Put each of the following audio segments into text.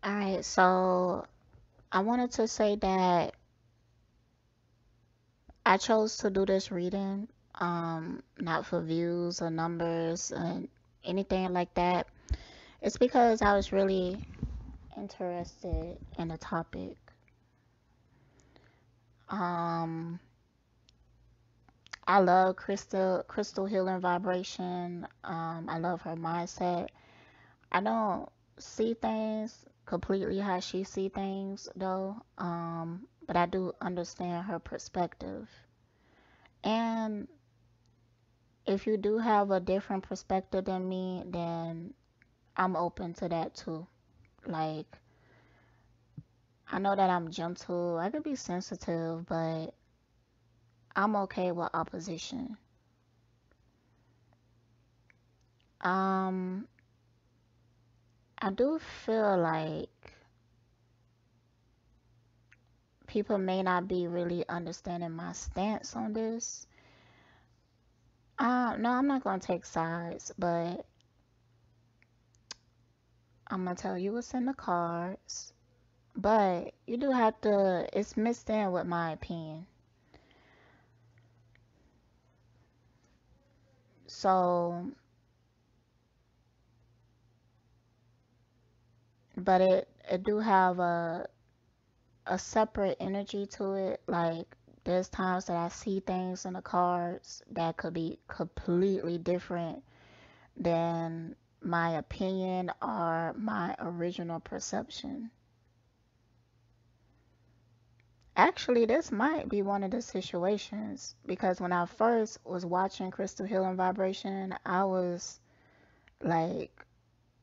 All right, so I wanted to say that I chose to do this reading, not for views or numbers and anything like that. It's because I was really interested in the topic. Um, I love crystal healing vibration. I love her mindset. I don't see things completely how she see things though. But I do understand her perspective. And if you do have a different perspective than me, then I'm open to that too. Like, I know that I'm gentle, I could be sensitive, but I'm okay with opposition. Um, I do feel like people may not be really understanding my stance on this. No, I'm not gonna take sides, but I'm gonna tell you what's in the cards. But you do have to, it's mixed in with my opinion. So, but it do have a separate energy to it. Like there's times that I see things in the cards that could be completely different than my opinion or my original perception. Actually, this might be one of the situations because when I first was watching Crystal Healing Vibration, I was like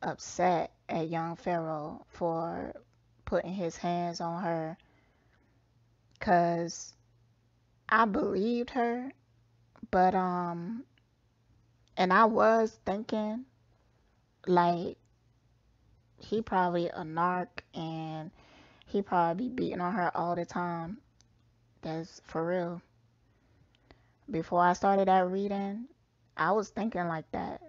upset at young Pharaoh for putting his hands on her because I believed her, but and I was thinking like he probably a narc and he probably be beating on her all the time. That's for real. Before I started that reading, I was thinking like that,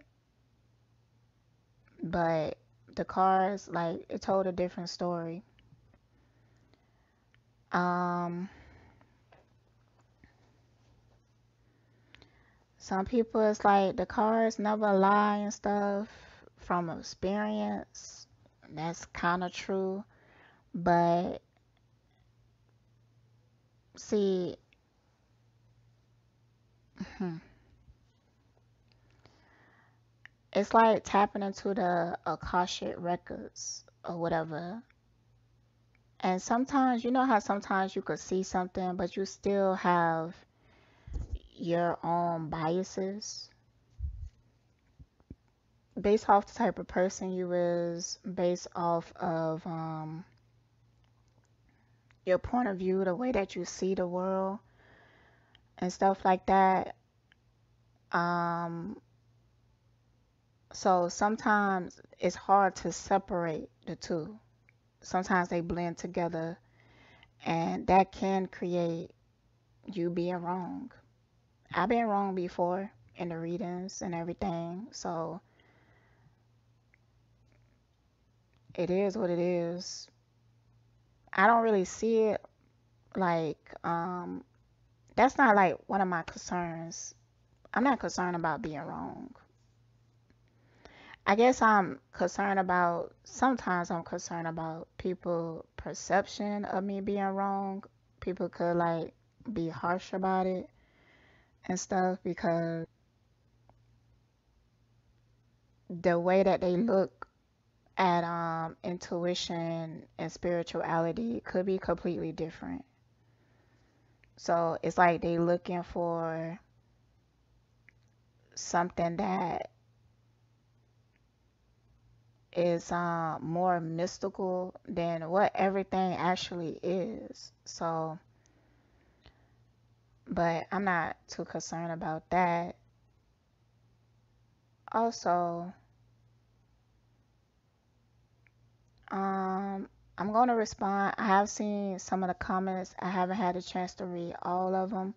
but the cards like it told a different story. Um, some people it's like the cards never lie and stuff from experience. That's kind of true, but see, it's like tapping into the Akashic records or whatever. And sometimes, you know how sometimes you could see something, but you still have your own biases based off the type of person you is, based off of your point of view, the way that you see the world and stuff like that. Um, so sometimes it's hard to separate the two. Sometimes they blend together, and that can create you being wrong. I've been wrong before in the readings and everything, so it is what it is. I don't really see it like that's not like one of my concerns. I'm not concerned about being wrong. I guess I'm concerned about sometimes I'm concerned about people perception of me being wrong. People could like be harsh about it and stuff because the way that they look at intuition and spirituality could be completely different. So it's like they looking for something that is more mystical than what everything actually is. So, but I'm not too concerned about that. Also, I'm going to respond. I have seen some of the comments. I haven't had a chance to read all of them,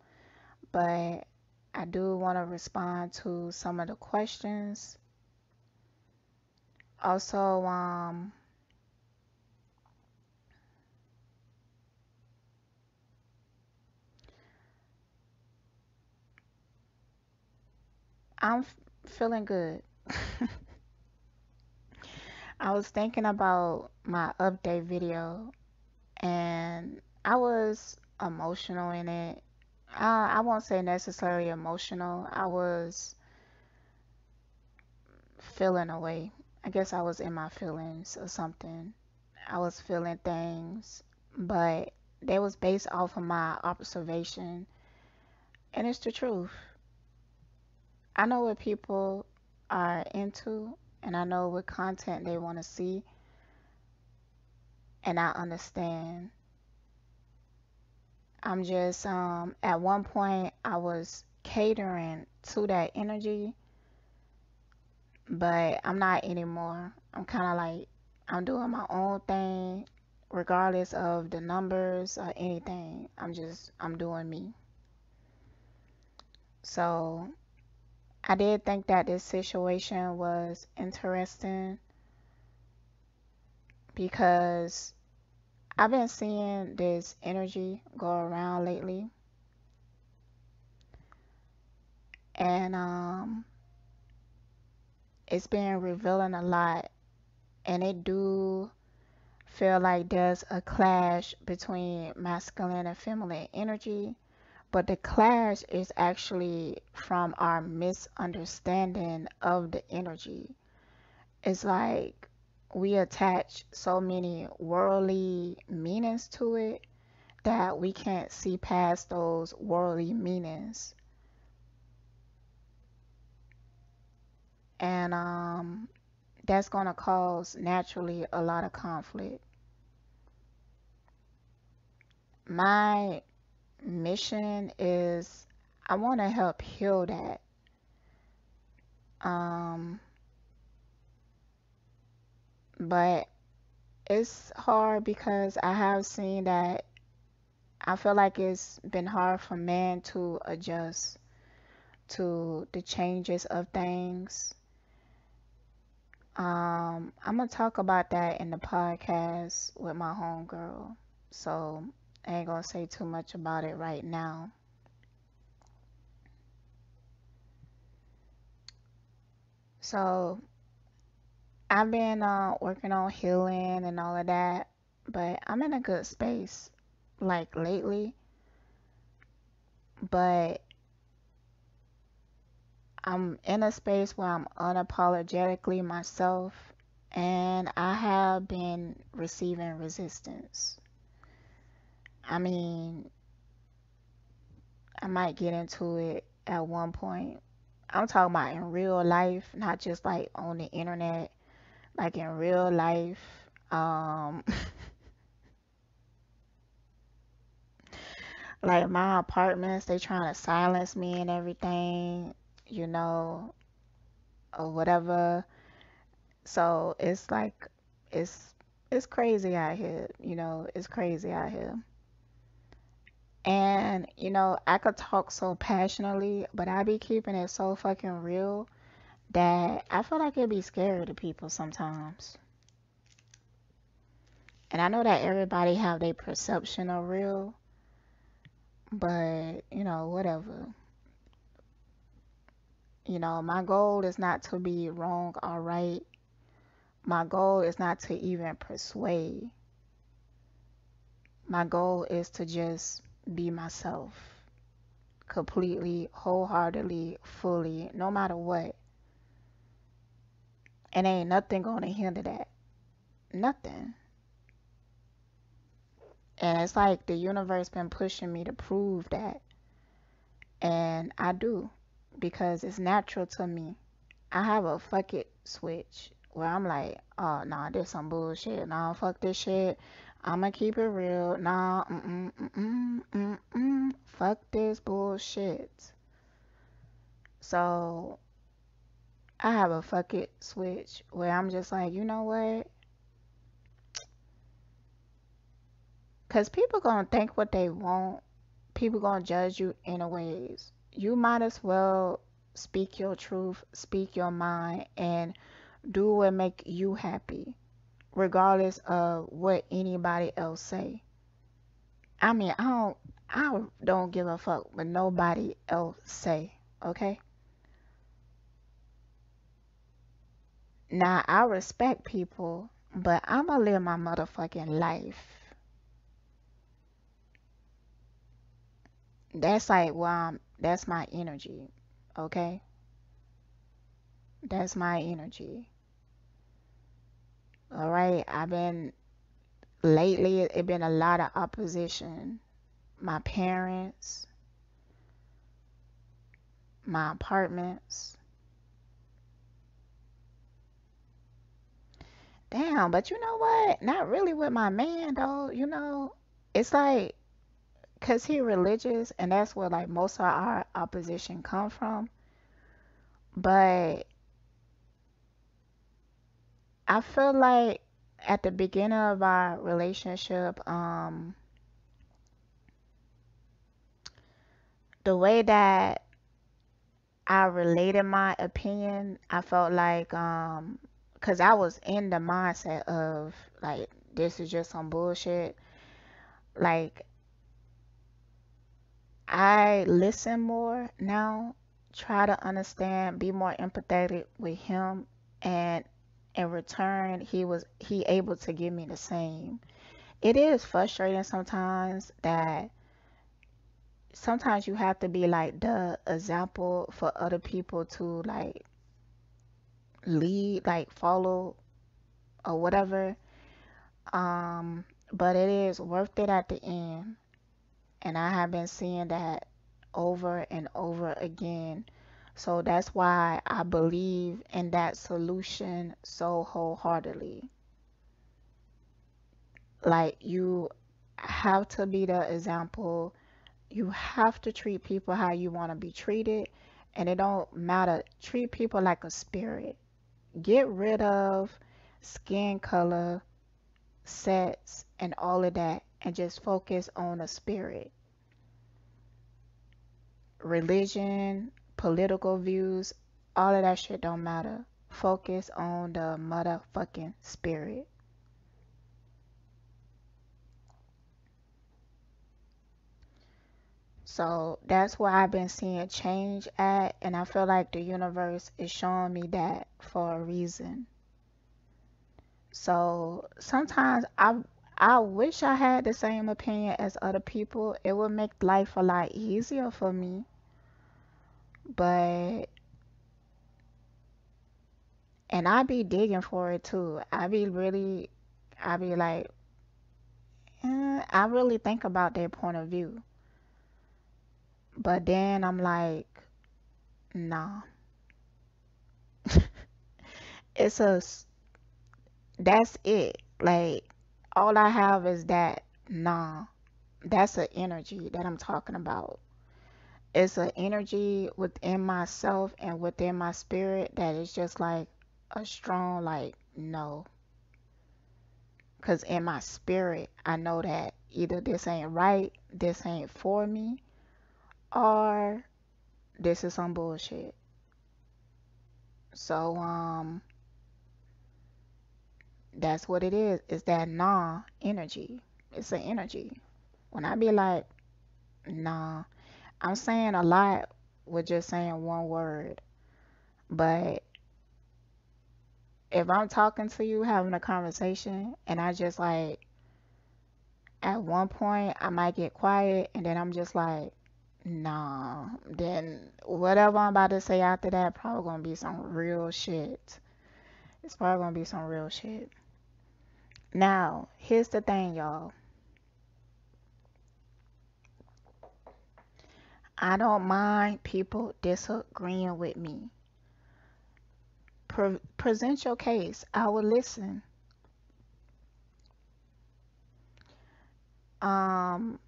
but I do want to respond to some of the questions. Also, feeling good. I was thinking about my update video and I was emotional in it. I won't say necessarily emotional. I was feeling away. I guess I was in my feelings or something. I was feeling things, but they was based off of my observation, and it's the truth. I know what people are into, and I know what content they want to see, and I understand. I'm just at one point I was catering to that energy, but I'm not anymore. I'm kind of like I'm doing my own thing regardless of the numbers or anything. I'm doing me. So, I did think that this situation was interesting because I've been seeing this energy go around lately, and it's been revealing a lot, and it do feel like there's a clash between masculine and feminine energy, but the clash is actually from our misunderstanding of the energy. It's like we attach so many worldly meanings to it that we can't see past those worldly meanings. And that's going to cause naturally a lot of conflict. My mission is I want to help heal that. Um, but it's hard because I have seen that I feel like it's been hard for men to adjust to the changes of things. I'm gonna talk about that in the podcast with my homegirl. So I ain't gonna say too much about it right now. So I've been working on healing and all of that, but I'm in a good space like lately. But I'm in a space where I'm unapologetically myself, and I have been receiving resistance. I mean, I might get into it at one point. I'm talking about in real life, not just like on the internet, like in real life. Um, like my apartments, they trying to silence me and everything, you know, or whatever. So it's like it's it's crazy out here, it's crazy out here. And I could talk so passionately, but I be keeping it so fucking real that I feel like it'd be scary to people sometimes. And I know that everybody have their perception of real, but whatever. My goal is not to be wrong or right. My goal is not to even persuade. My goal is to just be myself completely, wholeheartedly, fully, no matter what. And ain't nothing gonna hinder that. Nothing. And it's like the universe been pushing me to prove that. And I do. Because it's natural to me. I have a fuck it switch where I'm like, oh nah, this some bullshit. Nah, fuck this shit. I'ma keep it real. Nah, fuck this bullshit. So I have a fuck it switch where I'm just like, you know what? Cause people gonna think what they want. People gonna judge you anyways. You might as well speak your truth, speak your mind, and do what make you happy, regardless of what anybody else say. I mean, I don't give a fuck what nobody else say. Okay? Now, I respect people, but I'ma live my motherfucking life. That's like, well, that's my energy. Okay? That's my energy. All right? Lately, it been a lot of opposition. My parents, my apartments. Damn, but you know what? Not really with my man, though. It's like, cause he religious, and that's where like most of our opposition come from. But I feel like at the beginning of our relationship, the way that I related my opinion, I felt like, cause I was in the mindset of like, this is just some bullshit. Like, I listen more now, try to understand, be more empathetic with him, and in return, he able to give me the same. It is frustrating sometimes that sometimes you have to be like the example for other people to like lead, like follow or whatever. But it is worth it at the end. And I have been seeing that over and over again. So that's why I believe in that solution so wholeheartedly. Like, you have to be the example. You have to treat people how you want to be treated. And it don't matter. Treat people like a spirit. Get rid of skin color, sex, and all of that. And just focus on a spirit. Religion, political views, all of that shit don't matter. Focus on the motherfucking spirit. So that's where I've been seeing change at, and I feel like the universe is showing me that for a reason. So sometimes I wish I had the same opinion as other people. It would make life a lot easier for me. But and I be digging for it too. I be like, I really think about their point of view. But then I'm like, nah. It's a, that's it. Like, all I have is that, nah. That's an energy that I'm talking about. It's an energy within myself and within my spirit that is just like a strong, like, no. Because in my spirit, I know that either this ain't right, this ain't for me, or this is some bullshit. So, that's what it is. It's that nah energy. It's an energy. When I be like, nah, I'm saying a lot with just saying one word. But if I'm talking to you, having a conversation, and I just like, at one point, I might get quiet, and then I'm just like, nah. Then whatever I'm about to say after that, probably gonna be some real shit. It's probably gonna be some real shit. Now, here's the thing, y'all. I don't mind people disagreeing with me. Present your case. I will listen. Um,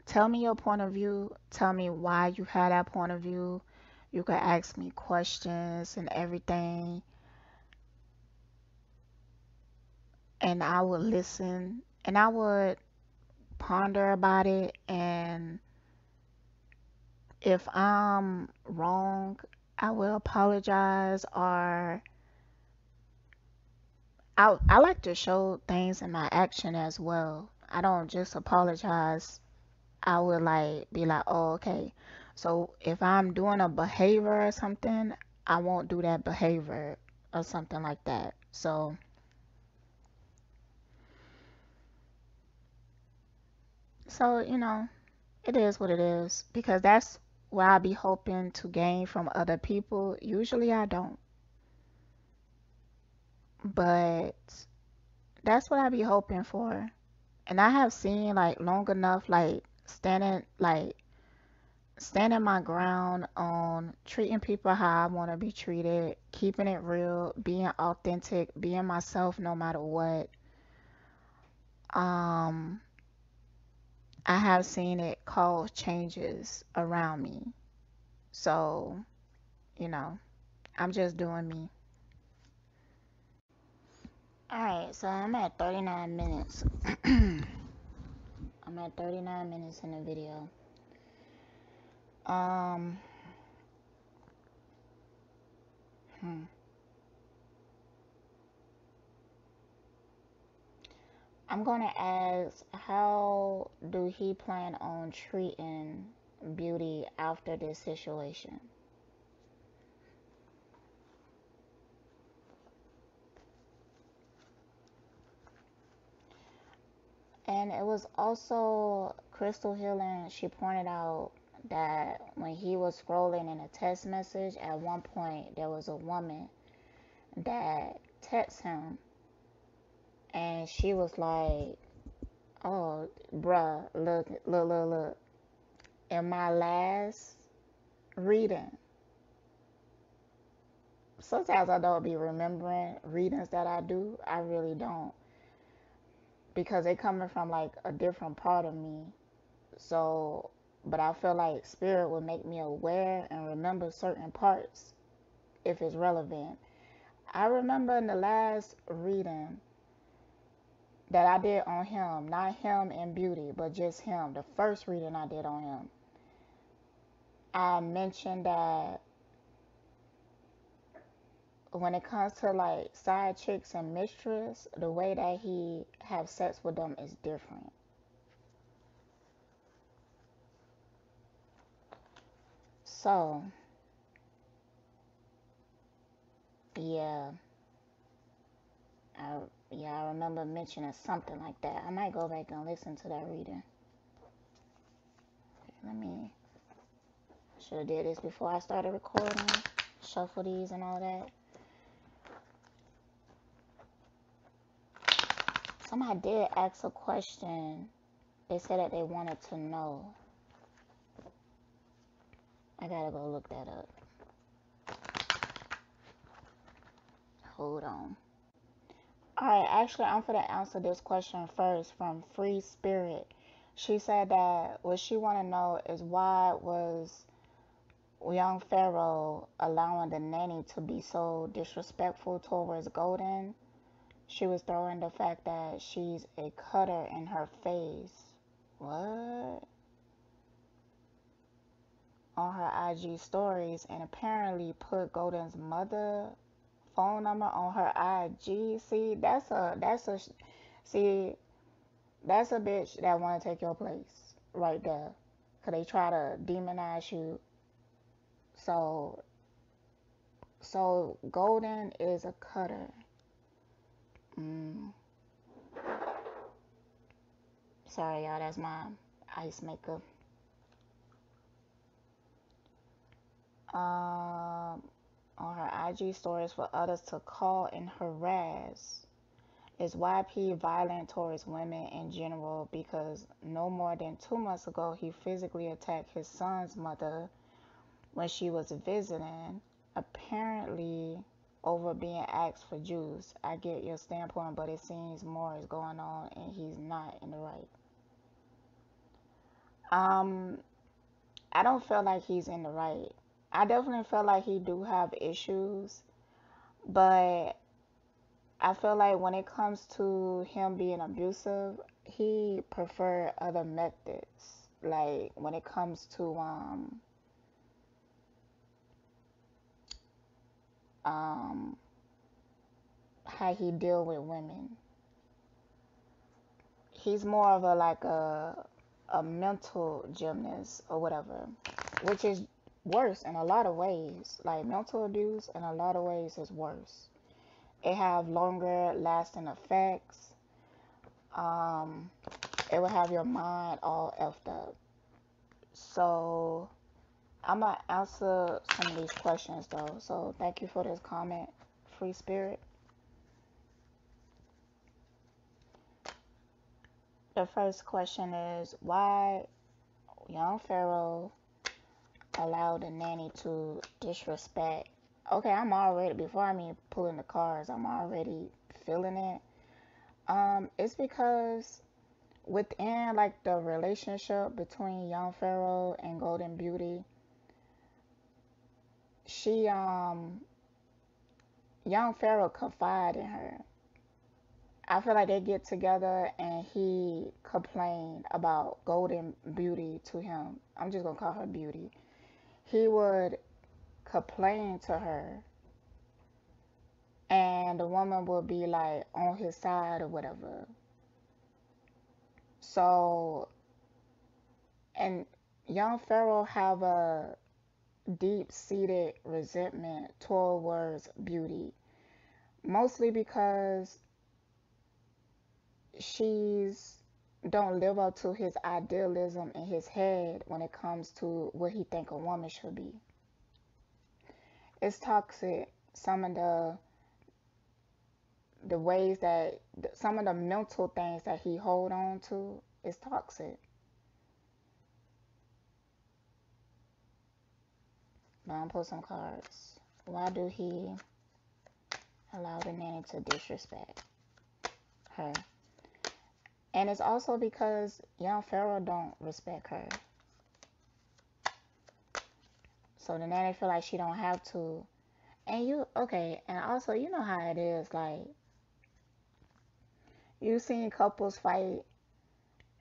Tell me your point of view. Tell me why you had that point of view. You can ask me questions and everything, and I would listen and I would ponder about it. And if I'm wrong, I will apologize, or I like to show things in my action as well. I don't just apologize. I would like be like, oh, okay. So if I'm doing a behavior or something, I won't do that behavior. or something like that. So, it is what it is because that's what I be hoping to gain from other people. Usually I don't, but that's what I be hoping for. And I have seen like long enough standing my ground on treating people how I want to be treated, keeping it real, being authentic, being myself no matter what. Um, I have seen it cause changes around me. So, you know, I'm just doing me. Alright, so I'm at 39 minutes. I'm at 39 minutes in the video. Um, hmm. I'm gonna ask, how do he plan on treating Beauty after this situation? And it was also Crystal Healing, she pointed out that when he was scrolling in a text message, at one point there was a woman that texted him and she was like, "Oh, bruh, look. In my last reading, sometimes I don't be remembering readings that I do. I really don't because they coming from like a different part of me. So, but I feel like spirit would make me aware and remember certain parts if it's relevant. I remember in the last reading that I did on him, not him in Beauty, but just him, the first reading I did on him, I mentioned that when it comes to like side chicks and mistress, the way that he have sex with them is different. So, yeah, I I remember mentioning something like that. I might go back and listen to that reading. Let me. Should have did this before I started recording. Shuffle these and all that. Somebody did ask a question. They said that they wanted to know. I gotta go look that up. Hold on. Alright, actually, I'm gonna answer this question first from Free Spirit. She said that what she want to know is why was young Pharaoh allowing the nanny to be so disrespectful towards Golden. She was throwing the fact that she's a cutter in her face. What? On her IG stories and apparently put Golden's mother phone number on her IG. See, that's a bitch that want to take your place right there. Cause they try to demonize you. So Golden is a cutter. Mm, sorry y'all, that's my ice maker. On her IG stories for others to call and harass. Is YP violent towards women in general? Because no more than 2 months ago, he physically attacked his son's mother when she was visiting, apparently over being asked for juice. I get your standpoint, but it seems more is going on and he's not in the right. Um, I don't feel like he's in the right. I definitely feel like he do have issues, but I feel like when it comes to him being abusive, he prefer other methods. Like when it comes to um how he deal with women. He's more of a like a mental gymnast or whatever, which is worse in a lot of ways. Like mental abuse in a lot of ways is worse. It have longer lasting effects. Um, it will have your mind all effed up. So I'm gonna answer some of these questions though. So thank you for this comment, Free Spirit. The first question is why young Pharaoh allowed the nanny to disrespect. Okay, I'm already before I mean pulling the cards, I'm already feeling it. It's because within like the relationship between young Pharaoh and Golden Beauty, she young Pharaoh confided in her. I feel like they get together and he complained about Golden Beauty to him. I'm just gonna call her Beauty. He would complain to her and the woman would be like on his side or whatever. So, and young Pharaoh have a deep-seated resentment towards Beauty, mostly because she's don't live up to his idealism in his head when it comes to what he think a woman should be. It's toxic. Some of the ways that some of the mental things that he hold on to is toxic. But I'm pull some cards. Why do he allow the nanny to disrespect her? And it's also because young Pharaoh don't respect her. So the nanny feel like she don't have to. And you okay, and also you know how it is, like you seen couples fight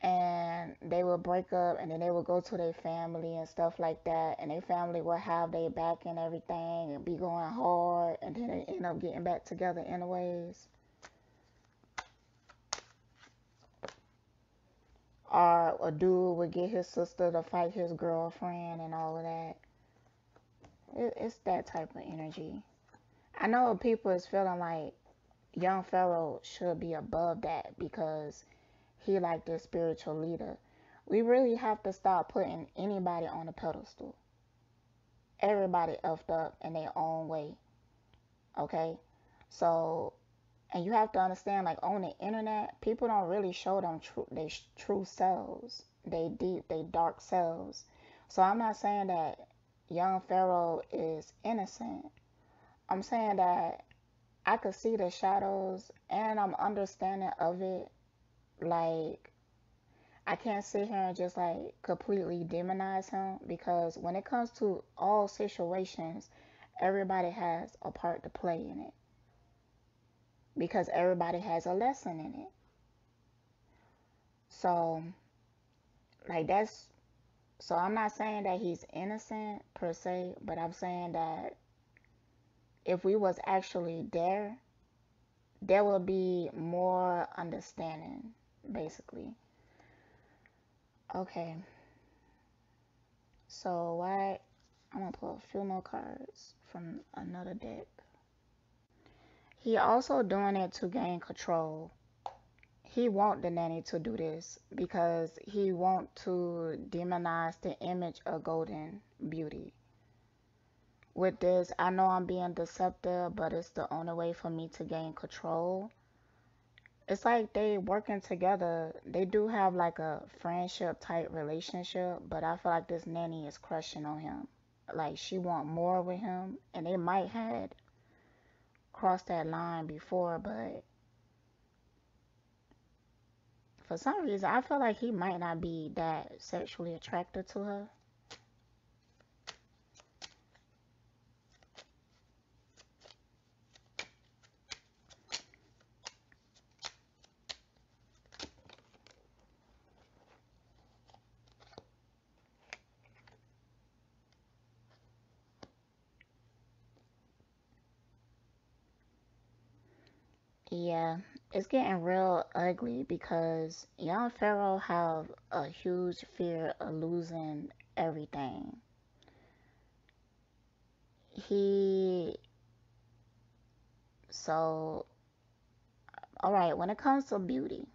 and they will break up and then they will go to their family and stuff like that and their family will have their back and everything and be going hard and then they end up getting back together anyways. Or a dude would get his sister to fight his girlfriend and all of that. It's that type of energy. I know people is feeling like young Pharaoh should be above that because he like this spiritual leader. We really have to stop putting anybody on a pedestal. Everybody effed up in their own way. Okay? So, and you have to understand, like on the internet, people don't really show them they true selves, they deep, they dark selves. So I'm not saying that young Pharaoh is innocent. I'm saying that I could see the shadows and I'm understanding of it. Like I can't sit here and just like completely demonize him because when it comes to all situations, everybody has a part to play in it because everybody has a lesson in it. So, like that's so I'm not saying that he's innocent per se, but I'm saying that if we was actually there, there will be more understanding, basically. Okay, so why I'm gonna pull a few more cards from another deck. He also doing it to gain control. He want the nanny to do this because he want to demonize the image of Golden Beauty. With this, I know I'm being deceptive, but it's the only way for me to gain control. It's like they working together. They do have like a friendship type relationship, but I feel like this nanny is crushing on him. Like she want more with him, and they might had crossed that line before, but for some reason, I feel like he might not be that sexually attracted to her. Yeah, it's getting real ugly because young Pharaoh have a huge fear of losing everything. He So, all right, when it comes to beauty,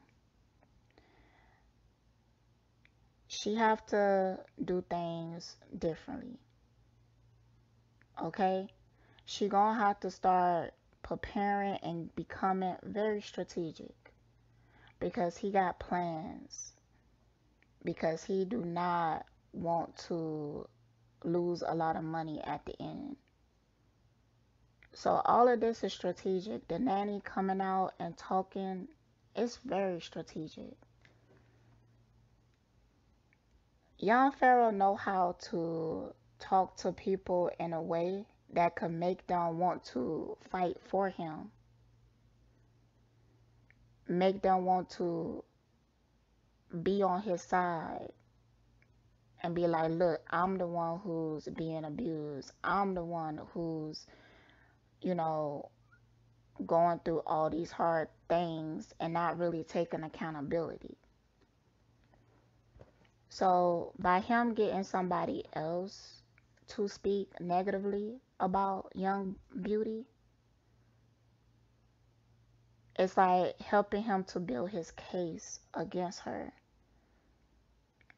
she have to do things differently. Okay? She gonna have to start preparing and becoming very strategic because he got plans because he do not want to lose a lot of money at the end. So all of this is strategic. The nanny coming out and talking, it's very strategic. Young Pharaoh know how to talk to people in a way that could make them want to fight for him, make them want to be on his side and be like, look, I'm the one who's being abused. I'm the one who's, you know, going through all these hard things and not really taking accountability. So by him getting somebody else to speak negatively about young beauty, it's like helping him to build his case against her.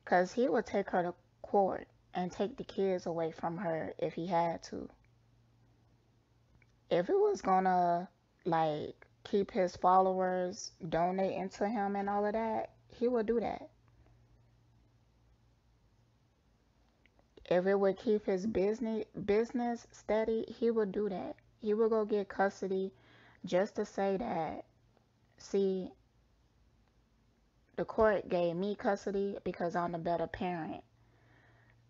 Because he would take her to court and take the kids away from her if he had to. If it was gonna, like, keep his followers donating to him and all of that, he would do that. If it would keep his business steady, he would do that. He would go get custody just to say that, see, the court gave me custody because I'm the better parent.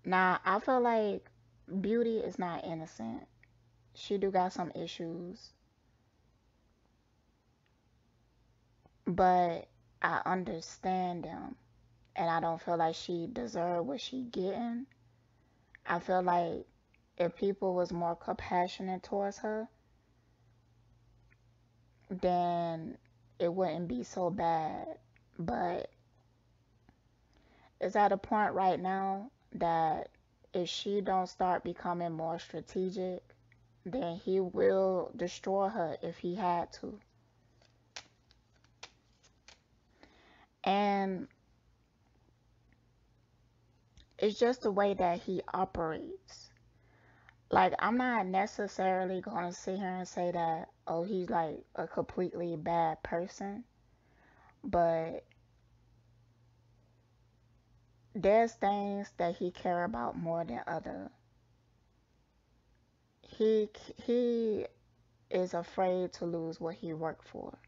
Now, I feel like Beauty is not innocent. She do got some issues, but I understand them, and I don't feel like she deserved what she getting. I feel like if people was more compassionate towards her, then it wouldn't be so bad. But it's at a point right now that if she don't start becoming more strategic, then he will destroy her if he had to. And it's just the way that he operates. Like, I'm not necessarily going to sit here and say that, oh, he's like a completely bad person, but there's things that he care about more than other. He is afraid to lose what he worked for.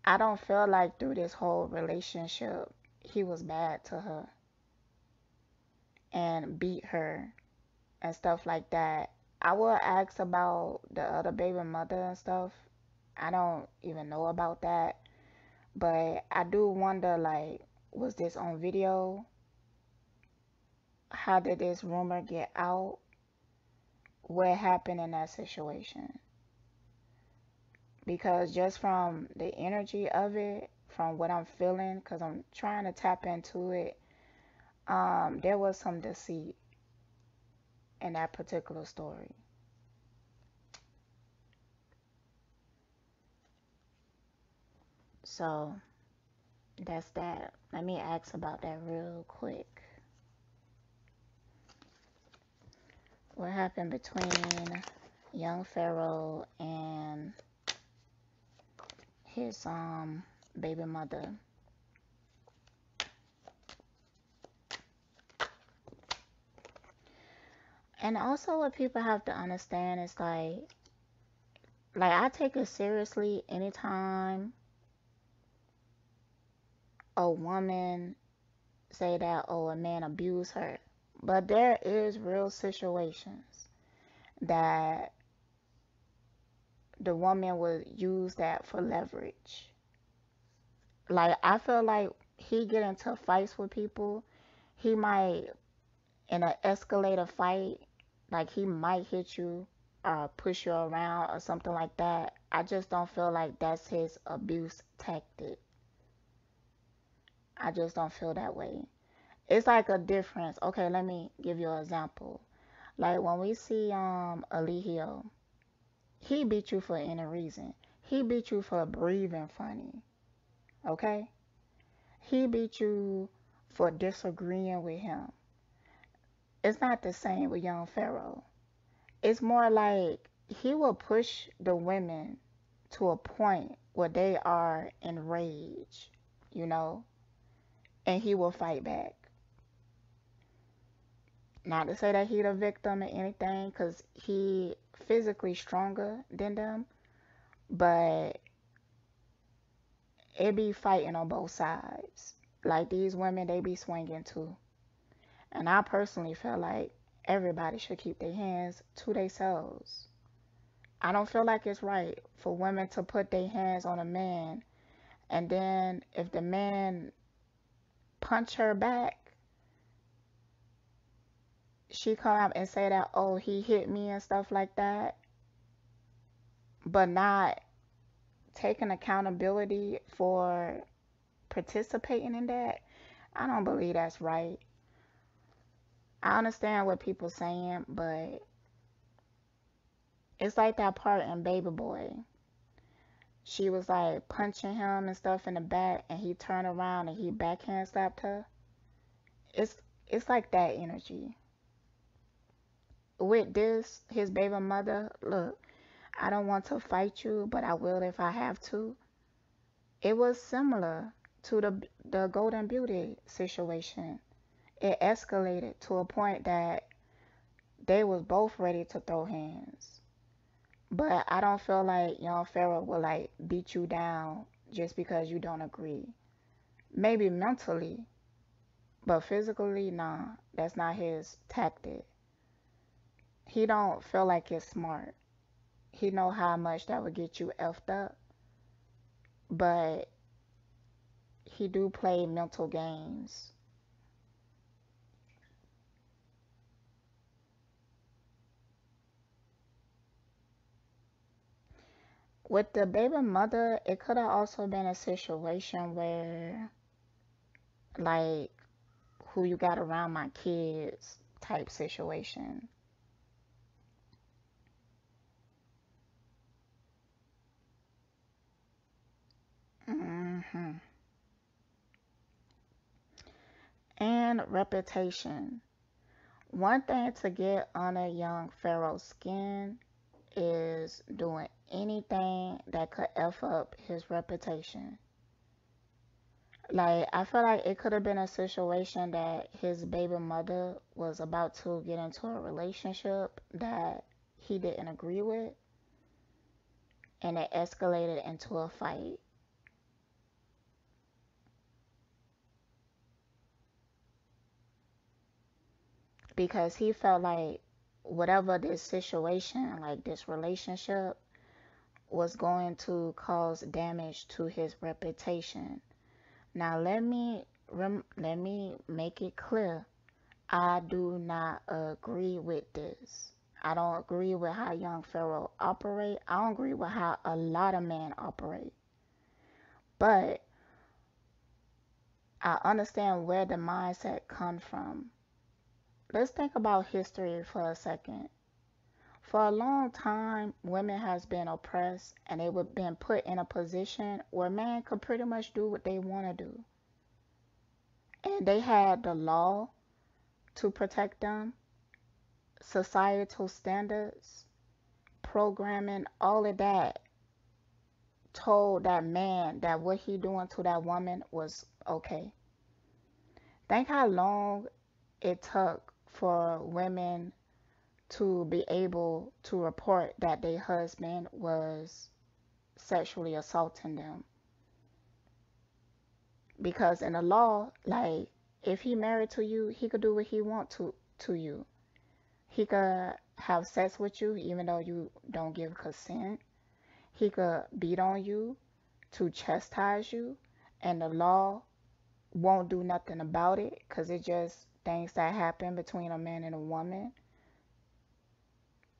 I don't feel like through this whole relationship he was bad to her and beat her and stuff like that. I will ask about the other baby mother and stuff. I don't even know about that, but I do wonder, like, was this on video? How did this rumor get out? What happened in that situation? Because just from the energy of it, from what I'm feeling, because I'm trying to tap into it, there was some deceit in that particular story. So that's that. Let me ask about that real quick. What happened between young Pharaoh and his baby mother? And also what people have to understand is like I take it seriously anytime a woman say that, oh, a man abused her. But there is real situations that the woman would use that for leverage. Like, I feel like he get into fights with people. He might, in an escalator fight, like he might hit you or push you around or something like that. I just don't feel like that's his abuse tactic. I just don't feel that way. It's like a difference. Okay, let me give you an example. Like when we see Alihio, He beat you for any reason. He beat you for breathing funny, okay? He beat you for disagreeing with him. It's not the same with young Pharaoh. It's more like he will push the women to a point where they are enraged, you know, and he will fight back. Not to say that he the victim or anything, because he physically stronger than them, but it be fighting on both sides. Like these women, they be swinging too. And I personally feel like everybody should keep their hands to themselves. I don't feel like it's right for women to put their hands on a man, and then if the man punch her back, she come out and say that, oh, he hit me and stuff like that, but not taking accountability for participating in that. I don't believe that's right. I understand what people saying, but it's like that part in Baby Boy. She was like punching him and stuff in the back, and he turned around and he backhand slapped her. It's it's like that energy. With this, his baby mother, look, I don't want to fight you, but I will if I have to. It was similar to the Golden Beauty situation. It escalated to a point that they was both ready to throw hands. But I don't feel like young Pharaoh will like beat you down just because you don't agree. Maybe mentally, but physically, nah, that's not his tactic. He don't feel like it's smart. He know how much that would get you effed up, but he do play mental games. With the baby mother, it could have also been a situation where, like, who you got around my kids type situation. hmm And reputation. One thing to get under young Pharaoh's skin is doing anything that could F up his reputation. Like, I feel like it could have been a situation that his baby mother was about to get into a relationship that he didn't agree with, and it escalated into a fight. Because he felt like whatever this situation, like this relationship, was going to cause damage to his reputation. Now let me make it clear. I do not agree with this. I don't agree with how young Pharaoh operate. I don't agree with how a lot of men operate. But I understand where the mindset comes from. Let's think about history for a second. For a long time, women has been oppressed and they were been put in a position where men could pretty much do what they want to do. And they had the law to protect them, societal standards, programming, all of that told that man that what he doing to that woman was okay. Think how long it took for women to be able to report that their husband was sexually assaulting them. Because in the law, like if he married to you, he could do what he want to you. He could have sex with you even though you don't give consent. He could beat on you to chastise you, and the law won't do nothing about it because it just things that happen between a man and a woman.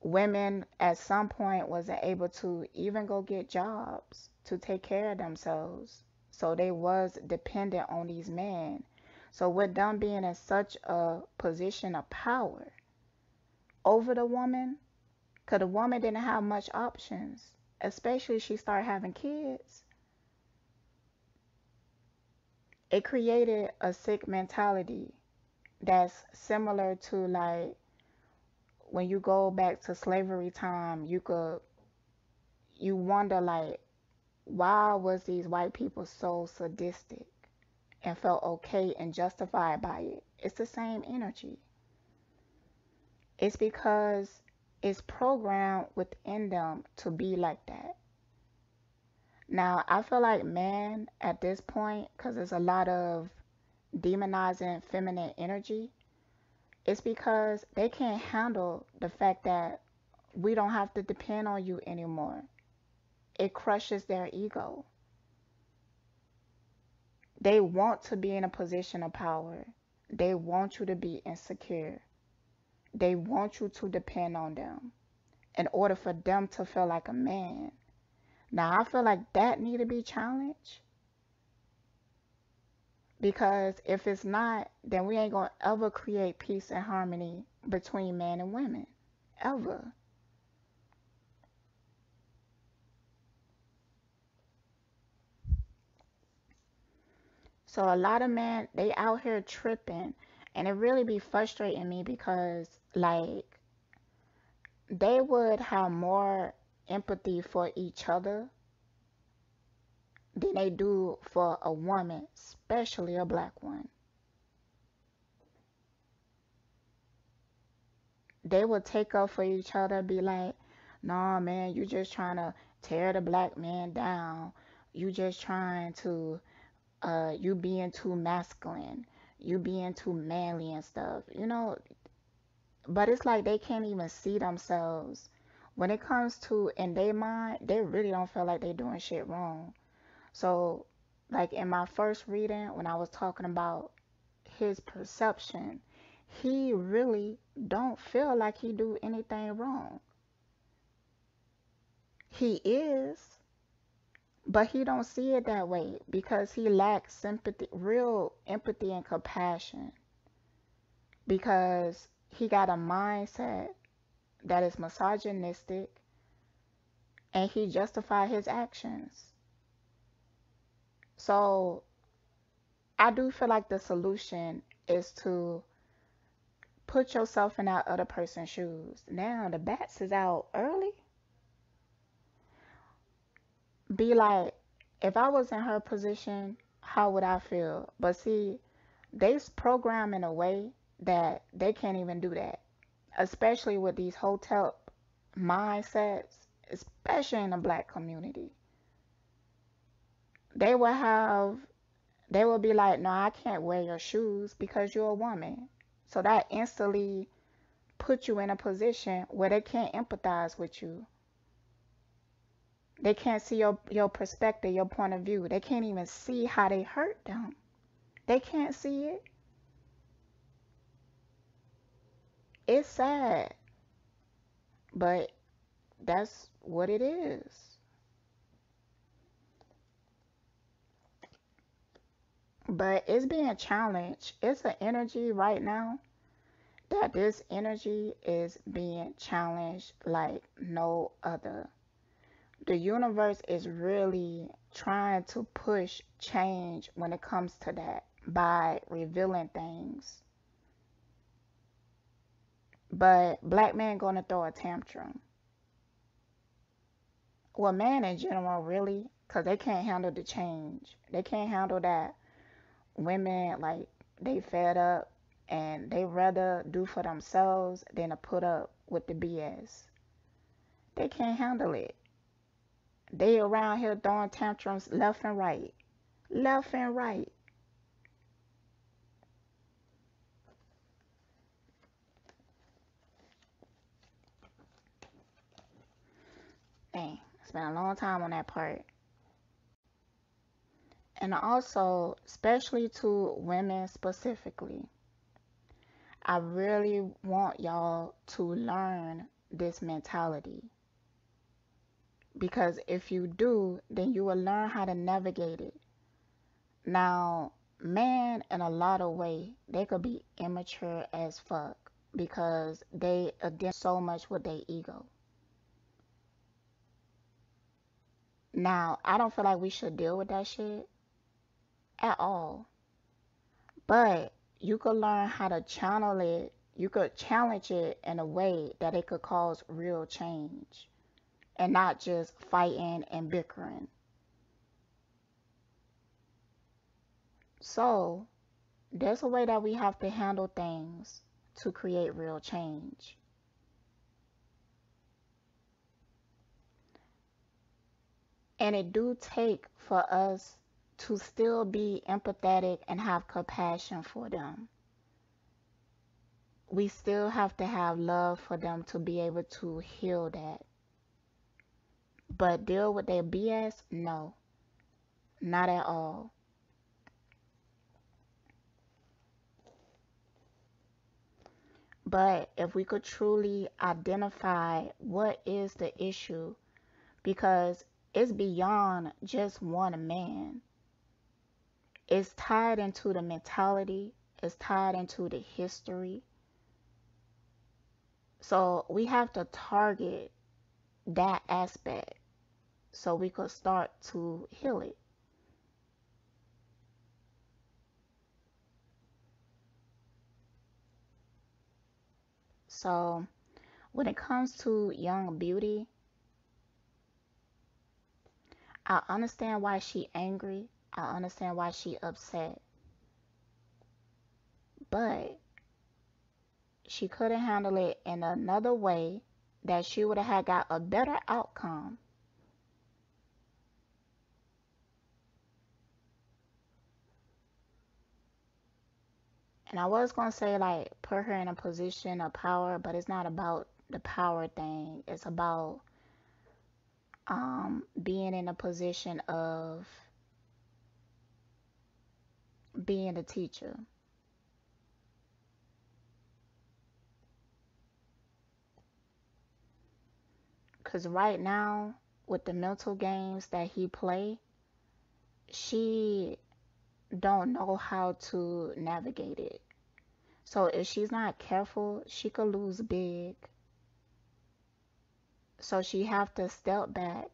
Women at some point wasn't able to even go get jobs to take care of themselves. So they was dependent on these men. So with them being in such a position of power over the woman, Because the woman didn't have much options, especially she started having kids. It created a sick mentality that's similar to like when you go back to slavery time, you wonder like why was these white people so sadistic and felt okay and justified by it? It's the same energy. It's because it's programmed within them to be like that. Now, I feel like men at this point, because there's a lot of demonizing feminine energy, it's because they can't handle the fact that we don't have to depend on you anymore. It crushes their ego. They want to be in a position of power. They want you to be insecure. They want you to depend on them in order for them to feel like a man. Now, I feel like that need to be challenged because if it's not, then we ain't gonna ever create peace and harmony between men and women. Ever. So a lot of men, they out here tripping and it really be frustrating me because like they would have more empathy for each other than they do for a woman, especially a black one. They would take up for each other, be like, nah, man, you just trying to tear the black man down. You just trying to, you being too masculine. You being too manly and stuff, you know. But it's like they can't even see themselves. When it comes to in their mind, they really don't feel like they're doing shit wrong. So, like in my first reading, when I was talking about his perception, he really don't feel like he do anything wrong. He is, but he don't see it that way because he lacks sympathy, real empathy and compassion because he got a mindset that is misogynistic and he justify his actions. So I do feel like the solution is to put yourself in that other person's shoes. Now the bats is out early. Be like, if I was in her position, how would I feel? But see, they's programmed in a way that they can't even do that. Especially with these hotel mindsets, especially in the black community. They will have, they will be like, no, I can't wear your shoes because you're a woman. So that instantly puts you in a position where they can't empathize with you. They can't see your perspective, your point of view. They can't even see how they hurt them. They can't see it. It's sad, but that's what it is. But it's being challenged. It's an energy right now that this energy is being challenged like no other. The universe is really trying to push change when it comes to that by revealing things. But black men gonna throw a tantrum. Well, men in general, really, because they can't handle the change. They can't handle that women, like, they fed up and they rather do for themselves than to put up with the BS. They can't handle it. They around here throwing tantrums left and right. Left and right. Dang, spent a long time on that part. And also, especially to women specifically, I really want y'all to learn this mentality. Because if you do, then you will learn how to navigate it. Now, man, in a lot of ways, they could be immature as fuck because they are dealing so much with their ego. Now, I don't feel like we should deal with that shit at all. But you could learn how to channel it. You could challenge it in a way that it could cause real change and not just fighting and bickering. So, there's a way that we have to handle things to create real change. And it do take for us to still be empathetic and have compassion for them. We still have to have love for them to be able to heal that. But deal with their BS? No, not at all. But if we could truly identify what is the issue, because it's beyond just one man, it's tied into the mentality, it's tied into the history. So we have to target that aspect so we could start to heal it. So when it comes to young beauty, I understand why she angry. I understand why she upset. But she could have handled it in another way that she would have had got a better outcome. And I was gonna say like put her in a position of power, but it's not about the power thing. It's about being in a position of being a teacher. Cause right now with the mental games that he play, she don't know how to navigate it. So if she's not careful, she could lose big. So she have to step back,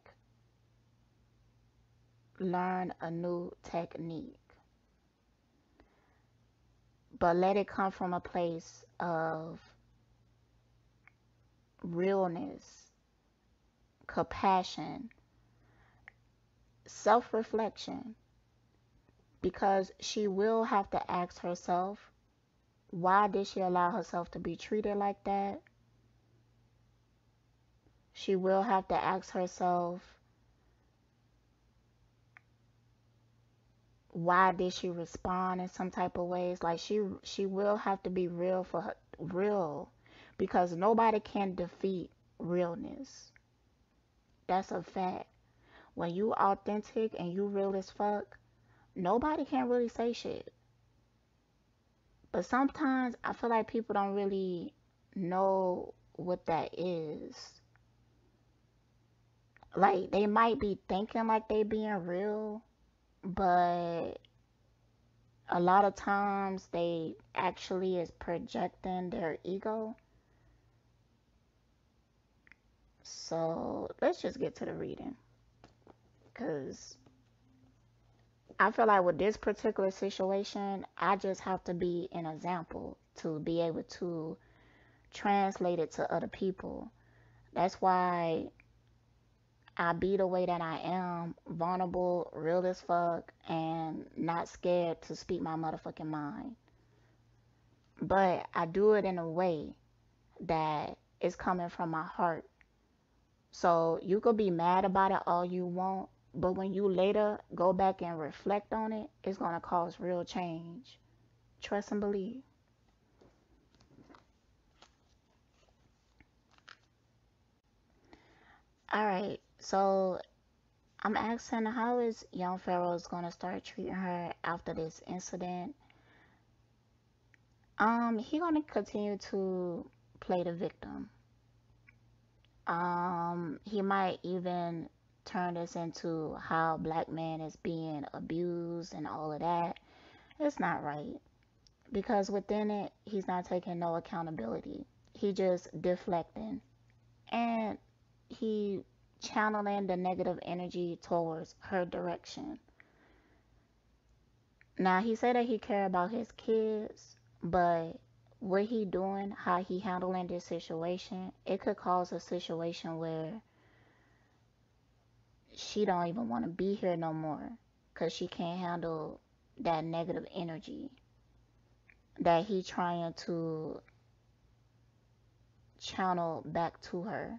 learn a new technique, but let it come from a place of realness, compassion, self-reflection, because she will have to ask herself, why did she allow herself to be treated like that? She will have to ask herself, why did she respond in some type of ways? Like she will have to be real for her, real, because nobody can defeat realness. That's a fact. When you authentic and you real as fuck, nobody can really say shit. But sometimes I feel like people don't really know what that is. Like they might be thinking like they being real, but a lot of times they actually is projecting their ego. So let's just get to the reading. Because I feel like with this particular situation, I just have to be an example to be able to translate it to other people. That's why I be the way that I am, vulnerable, real as fuck, and not scared to speak my motherfucking mind. But I do it in a way that is coming from my heart. So you could be mad about it all you want, but when you later go back and reflect on it, it's gonna cause real change. Trust and believe. All right, so I'm asking how is young Pharaoh's gonna start treating her after this incident? He gonna continue to play the victim. He might even turn this into how black men is being abused and all of that. It's not right because within it, he's not taking no accountability. He just deflecting and he channeling the negative energy towards her direction. Now he said that he cared about his kids, but what he doing, how he handling this situation, it could cause a situation where she don't even want to be here no more because she can't handle that negative energy that he trying to channel back to her.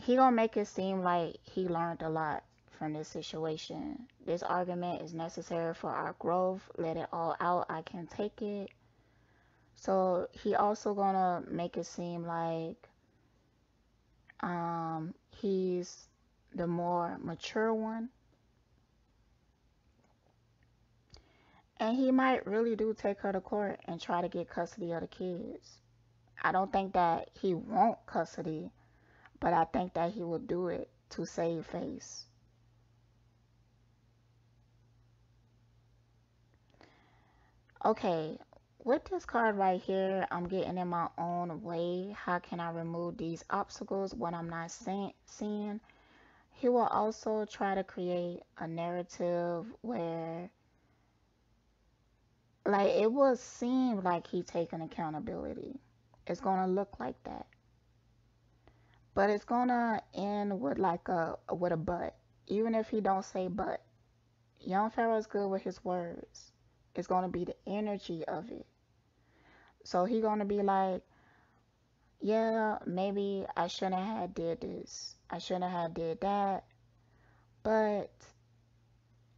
He gonna make it seem like he learned a lot from this situation. This argument is necessary for our growth. Let it all out. I can take it. So he also gonna make it seem like he's the more mature one. And he might really do take her to court and try to get custody of the kids. I don't think that he want custody, but I think that he will do it to save face. Okay, with this card right here, I'm getting in my own way. How can I remove these obstacles when I'm not seeing? He will also try to create a narrative where, like, it will seem like he taking accountability. It's gonna look like that, but it's gonna end with like a but. Even if he don't say but, young Pharaoh's good with his words. It's gonna be the energy of it. So he gonna be like, yeah, maybe I shouldn't have did this. I shouldn't have did that. But,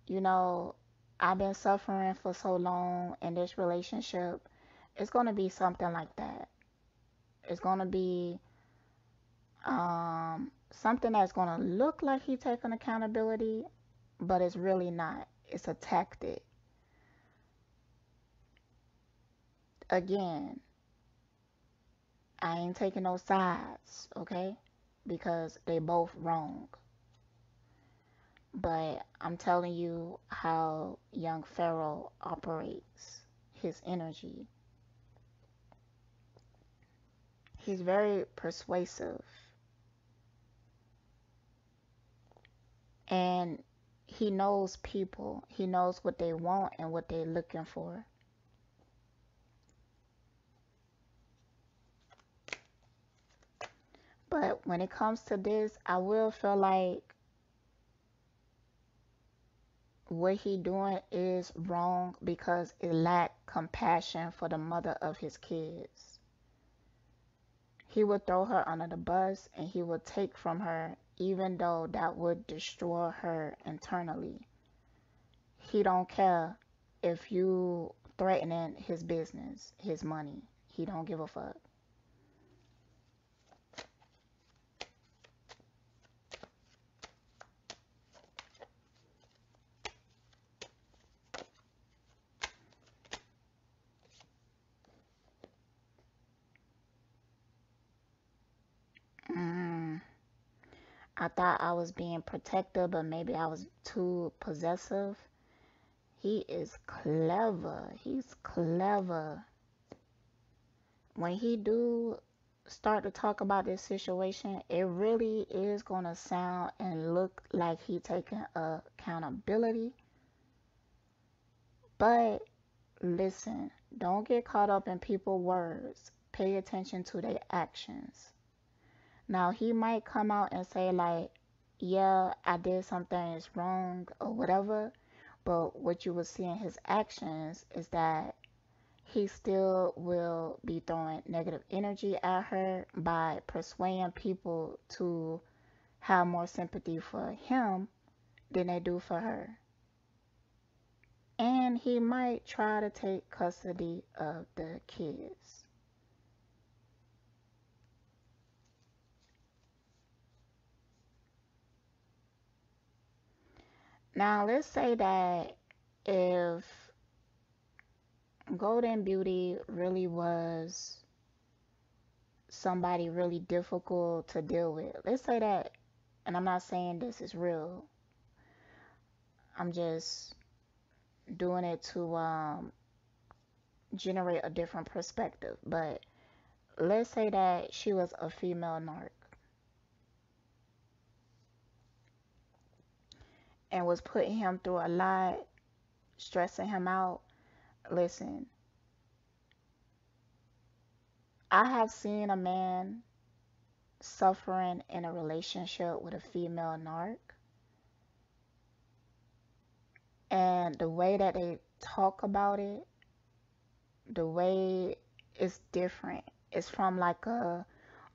you know, I've been suffering for so long in this relationship. It's gonna be something like that. It's gonna be something that's gonna look like he taking accountability, but it's really not. It's a tactic. Again, I ain't taking no sides, okay? Because they both wrong. But I'm telling you how young Pharaoh operates, his energy. He's very persuasive, and he knows people. He knows what they want and what they're looking for. But when it comes to this, I will feel like what he doing is wrong because it lacked compassion for the mother of his kids. He would throw her under the bus and he would take from her even though that would destroy her internally. He don't care if you threatening his business, his money. He don't give a fuck. Mm, I thought I was being protective, but maybe I was too possessive. He is clever. He's clever. When he do start to talk about this situation, it really is gonna sound and look like he taking accountability. But listen, don't get caught up in people's words. Pay attention to their actions. Now he might come out and say like, yeah, I did something is wrong or whatever, but what you will see in his actions is that he still will be throwing negative energy at her by persuading people to have more sympathy for him than they do for her. And he might try to take custody of the kids. Now, let's say that if Golden Beauty really was somebody really difficult to deal with, let's say that, and I'm not saying this is real, I'm just doing it to generate a different perspective. But let's say that she was a female narc and was putting him through a lot, stressing him out. Listen, I have seen a man suffering in a relationship with a female narc, and the way that they talk about it, the way it's different. It's from like a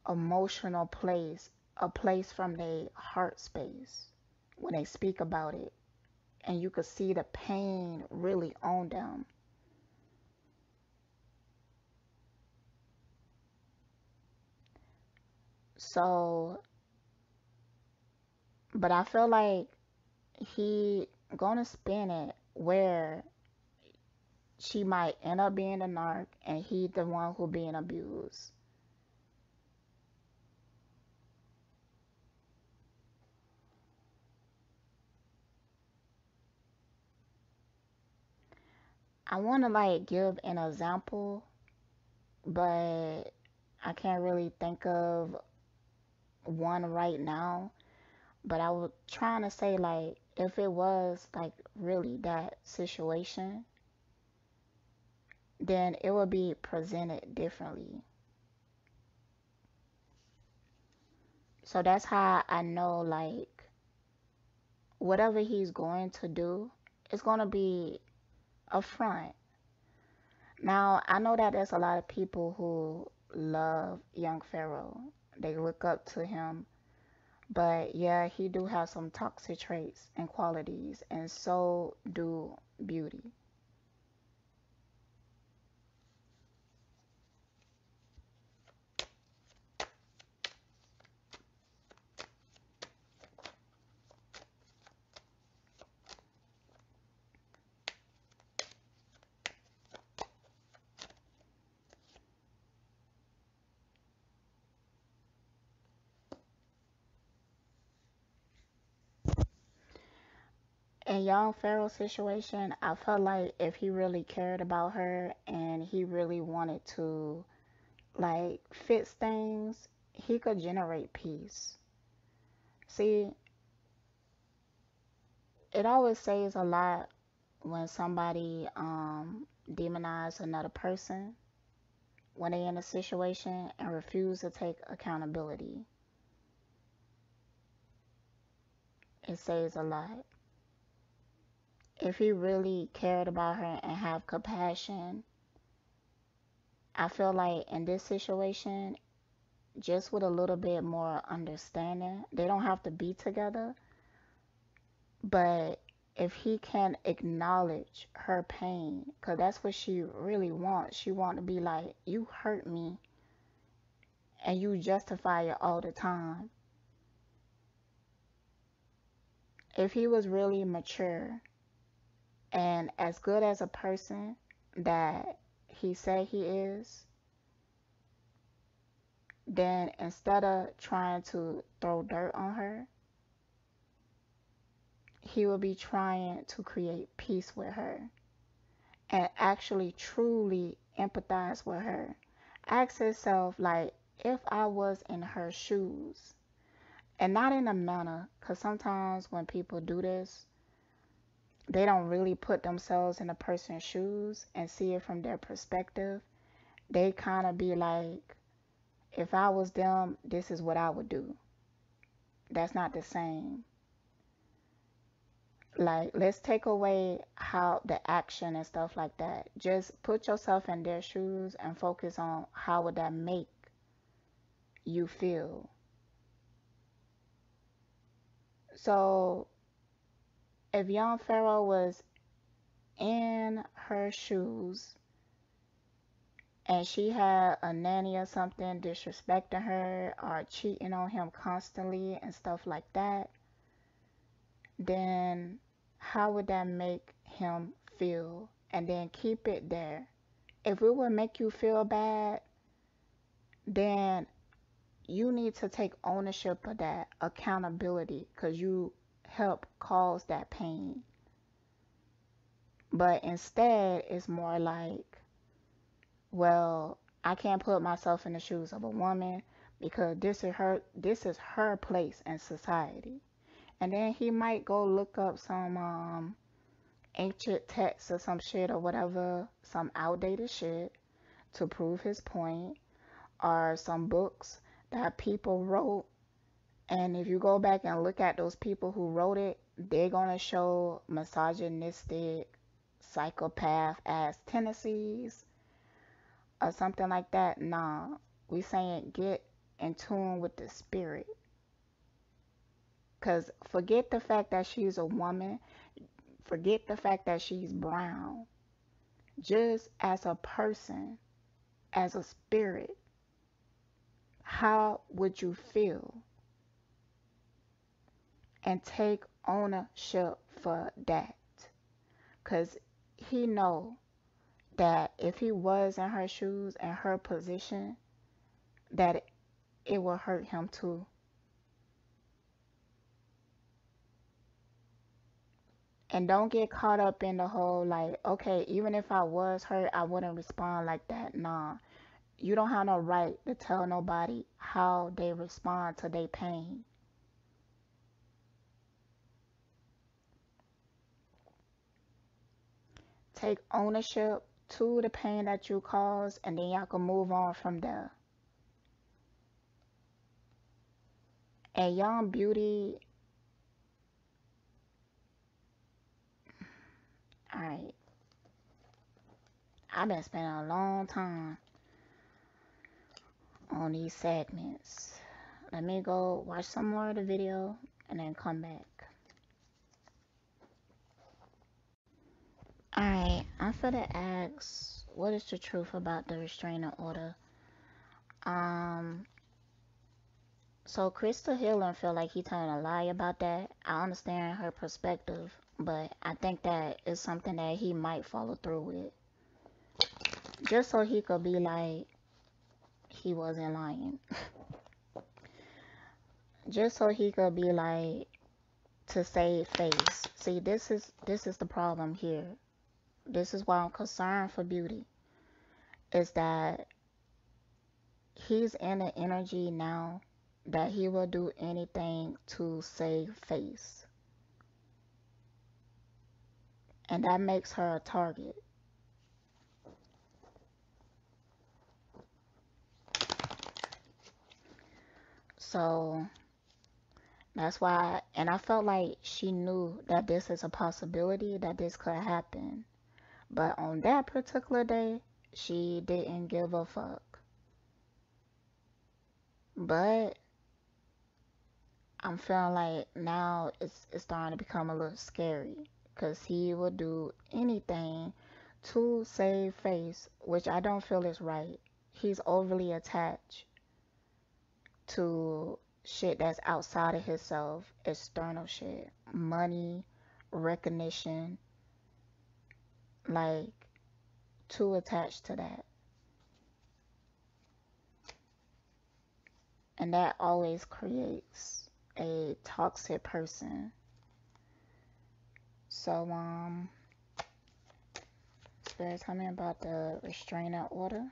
emotional place, a place from their heart space when they speak about it, and you could see the pain really on them. So, but I feel like he gonna spin it where she might end up being a narc and he the one who being abused. I want to like give an example, but I can't really think of one right now. But I was trying to say like if it was like really that situation, then it would be presented differently. So that's how I know like whatever he's going to do, it's going to be a front. Now, I know that there's a lot of people who love young Pharaoh. They look up to him. But yeah, he do have some toxic traits and qualities, and so do Beauty. In young Pharaoh's situation, I felt like if he really cared about her and he really wanted to like fix things, he could generate peace. See, it always says a lot when somebody demonize another person when they in a situation and refuse to take accountability. It says a lot. If he really cared about her and have compassion, I feel like in this situation, just with a little bit more understanding, they don't have to be together, but if he can acknowledge her pain, because that's what she really wants. She want to be like, you hurt me and you justify it all the time. If he was really mature and as good as a person that he said he is, then instead of trying to throw dirt on her, he will be trying to create peace with her and actually truly empathize with her. Ask yourself, like, if I was in her shoes, and not in a manner, because sometimes when people do this, they don't really put themselves in a person's shoes and see it from their perspective. They kind of be like, if I was them, this is what I would do. That's not the same. Like, let's take away how the action and stuff like that. Just put yourself in their shoes and focus on how would that make you feel. So, if young Pharaoh was in her shoes and she had a nanny or something disrespecting her or cheating on him constantly and stuff like that, then how would that make him feel? And then keep it there. If it would make you feel bad, then you need to take ownership of that accountability because you help cause that pain. But instead, it's more like, well, I can't put myself in the shoes of a woman because this is her place in society. And then he might go look up some ancient texts or some shit or whatever, some outdated shit to prove his point, or some books that people wrote. And if you go back and look at those people who wrote it, they're gonna show misogynistic, psychopath ass tendencies or something like that. Nah, we saying get in tune with the spirit. Cause forget the fact that she's a woman, forget the fact that she's brown. Just as a person, as a spirit, how would you feel? And take ownership for that. Cause he know that if he was in her shoes and her position, that it will hurt him too. And don't get caught up in the whole like, okay, even if I was hurt, I wouldn't respond like that. Nah, you don't have no right to tell nobody how they respond to their pain. Take ownership to the pain that you caused, and then y'all can move on from there. And Young Beauty, alright, I've been spending a long time on these segments. Let me go watch some more of the video and then come back. Alright, I'm finna ask what is the truth about the restraining order? Um, so Crystal Healer feel like he telling a lie about that. I understand her perspective, but I think that is something that he might follow through with. Just so he could be like he wasn't lying. Just so he could be like to save face. See, this is the problem here. This is why I'm concerned for Beauty. Is that he's in an energy now that he will do anything to save face. And that makes her a target. So that's why, and I felt like she knew that this is a possibility, that this could happen. But on that particular day, she didn't give a fuck. But I'm feeling like now it's starting to become a little scary because he will do anything to save face, which I don't feel is right. He's overly attached to shit that's outside of himself, external shit, money, recognition, like too attached to that. And that always creates a toxic person. So, Spirit, tell me about the restraining order.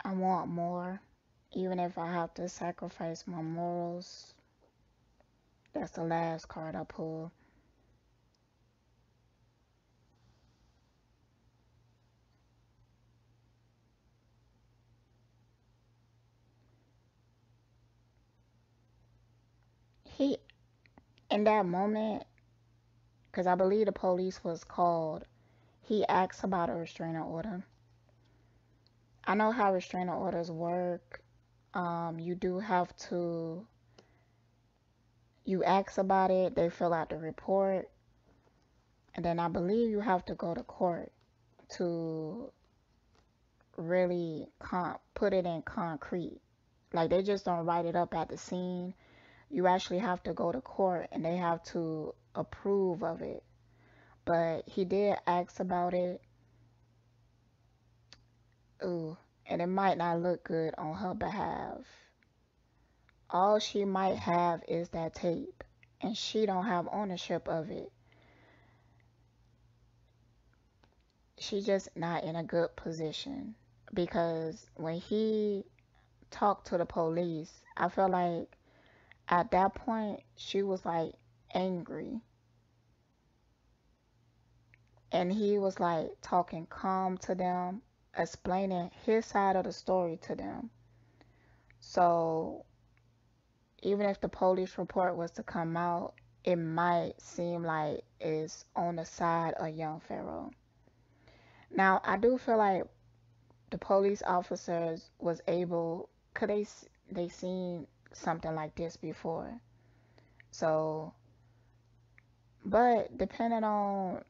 I want more, even if I have to sacrifice my morals. That's the last card I pull. He, in that moment, because I believe the police was called, he asked about a restraining order. I know how restraining orders work. You do have to, you ask about it, they fill out the report, And then I believe you have to go to court to really put it in concrete. Like they just don't write it up at the scene. You actually have to go to court and they have to approve of it. But he did ask about it. Ooh, and it might not look good on her behalf. All she might have is that tape, and she don't have ownership of it. She just not in a good position because when he talked to the police, I felt like at that point she was like angry, and he was like talking calm to them, explaining his side of the story to them. So even if the police report was to come out, it might seem like it's on the side of young Pharaoh. Now, I do feel like the police officers was able, could they seen something like this before. So, but depending on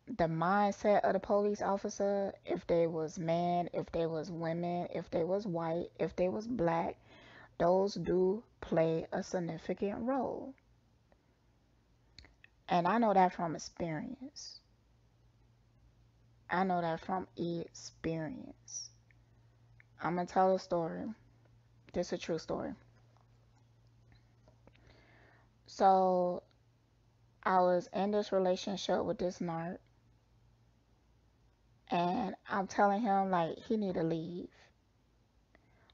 the mindset of the police officer, if they was man, if they was women, if they was white, if they was black, those do play a significant role. And I know that from experience. I know that from experience. I'm gonna tell a story. This is a true story. So I was in this relationship with this narc, and I'm telling him like he need to leave.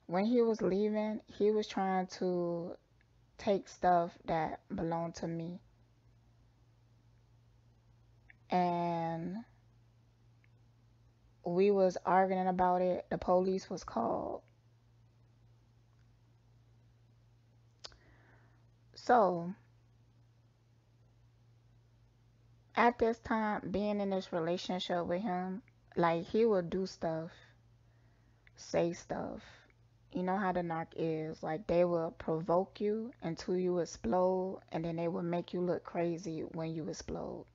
When he was leaving, he was trying to take stuff that belonged to me, and we was arguing about it. The police was called. So at this time, being in this relationship with him, like he would do stuff, say stuff. You know how the narc is. Like they will provoke you until you explode, and then they will make you look crazy when you explode.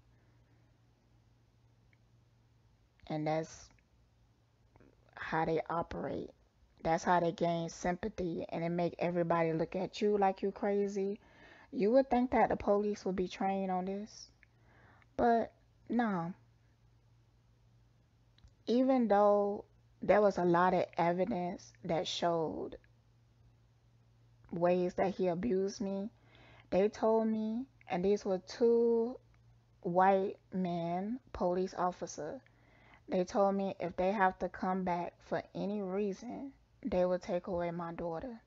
And that's how they operate. That's how they gain sympathy, and it make everybody look at you like you crazy. You would think that the police would be trained on this, but no. Even though there was a lot of evidence that showed ways that he abused me, they told me, and these were two white men, police officers, they told me if they have to come back for any reason, they will take away my daughter.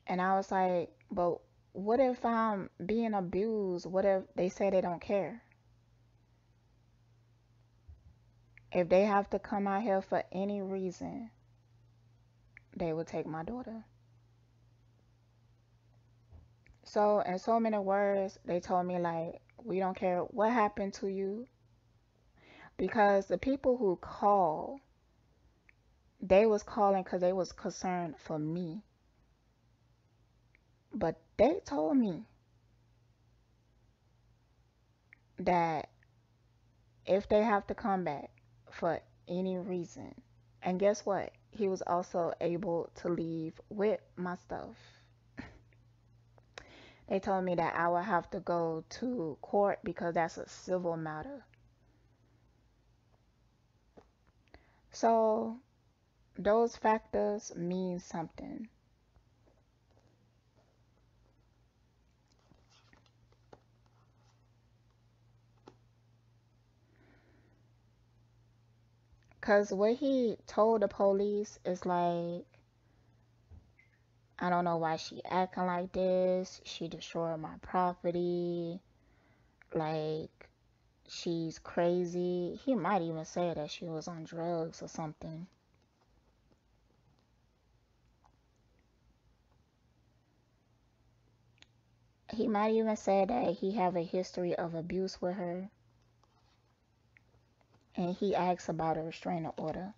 And I was like, but what if I'm being abused? What if they say they don't care? If they have to come out here for any reason, they will take my daughter. So, in so many words, they told me, like, we don't care what happened to you. Because the people who call, they was calling because they was concerned for me. But they told me that if they have to come back for any reason, and guess what? He was also able to leave with my stuff. They told me that I would have to go to court because that's a civil matter. So those factors mean something. Because what he told the police is like, I don't know why she acting like this. She destroyed my property. Like, she's crazy. He might even say that she was on drugs or something. He might even say that he have a history of abuse with her. And he asks about a restraining order.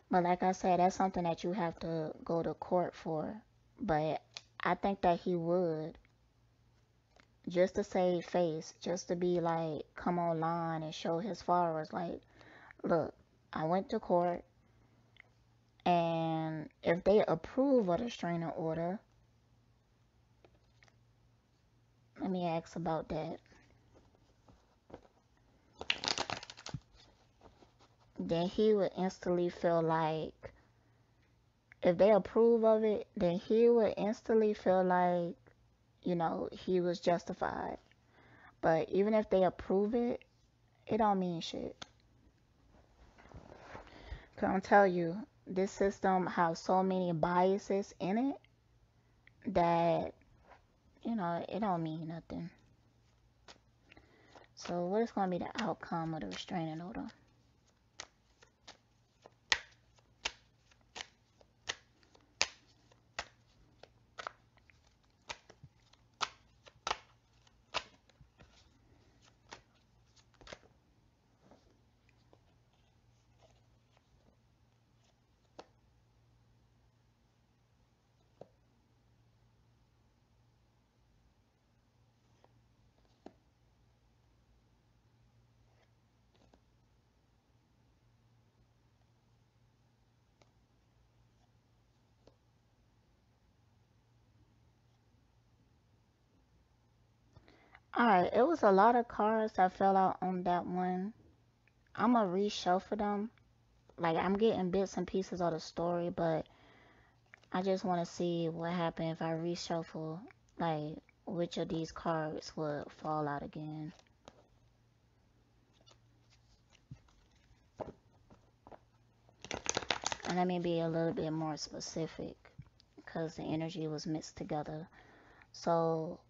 But like I said, that's something that you have to go to court for. but I think that he would, just to save face, just to be like, come online and show his followers, like, look, I went to court, and if they approve of the restraining order, let me ask about that. Then he would instantly feel like, if they approve of it, then he would instantly feel like, he was justified. But even if they approve it, it don't mean shit. Cause I'm tell you, this system has so many biases in it that, it don't mean nothing. So what is gonna be the outcome of the restraining order? Alright, it was a lot of cards that fell out on that one. I'ma reshuffle them. Like, I'm getting bits and pieces of the story, but I just want to see what happened if I reshuffle, like, which of these cards would fall out again. And let me be a little bit more specific, because the energy was mixed together. So,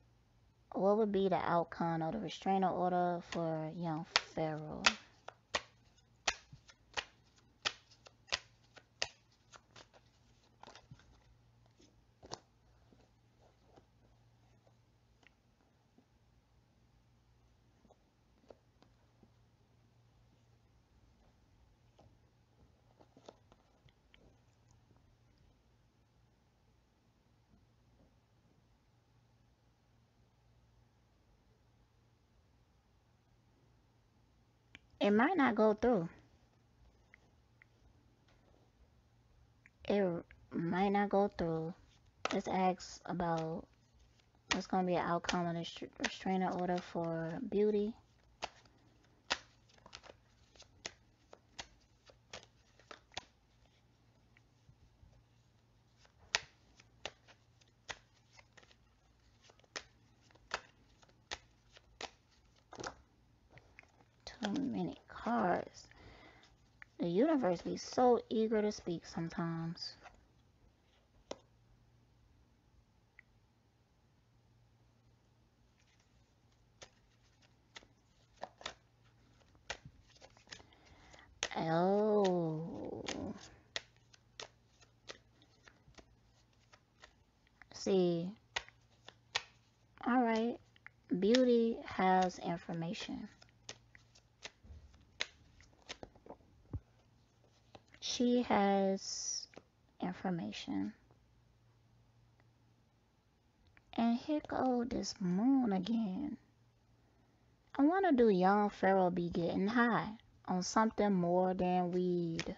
what would be the outcome of the restraining order for young Pharaoh? It might not go through. It might not go through. Let's ask about what's going to be an outcome of the restraining order for Beauty. Too many cards. The universe be so eager to speak sometimes. Oh. See. Alright. Beauty has information. She has information. And here go this moon again. I want to do young Pharaoh be getting high on something more than weed.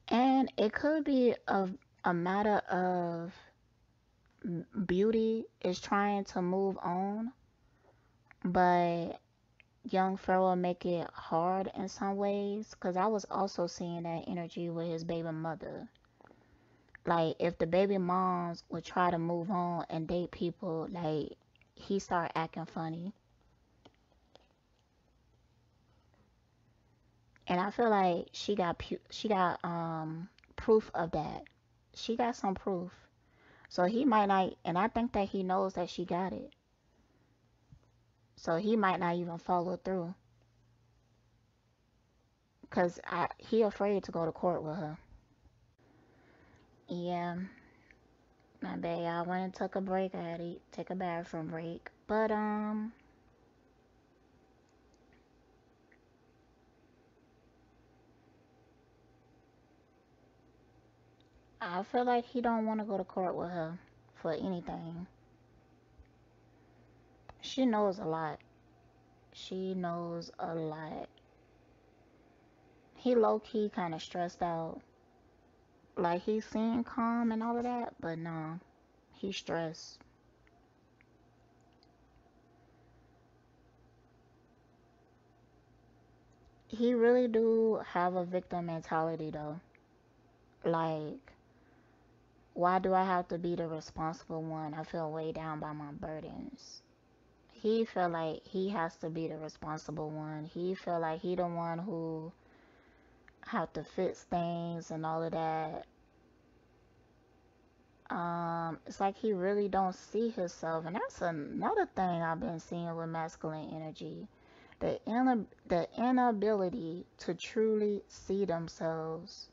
And it could be a matter of Beauty is trying to move on, but young Pharaoh make it hard in some ways. Because I was also seeing that energy with his baby mother. Like, if the baby moms would try to move on and date people, like, he start acting funny. And I feel like she got proof of that. She got some proof. So he might not, and I think that he knows that she got it. So he might not even follow through. Cause he afraid to go to court with her. Yeah. My bad, I went and took a break. I had to take a bathroom break. But I feel like he don't want to go to court with her for anything. She knows a lot. She knows a lot. He low key kind of stressed out. Like he seemed calm and all of that, but nah, he stressed. He really do have a victim mentality though. Like, why do I have to be the responsible one? I feel weighed down by my burdens. He feel like he has to be the responsible one. He feel like he the one who have to fix things and all of that. It's like he really don't see himself, and that's another thing I've been seeing with masculine energy. The inability to truly see themselves.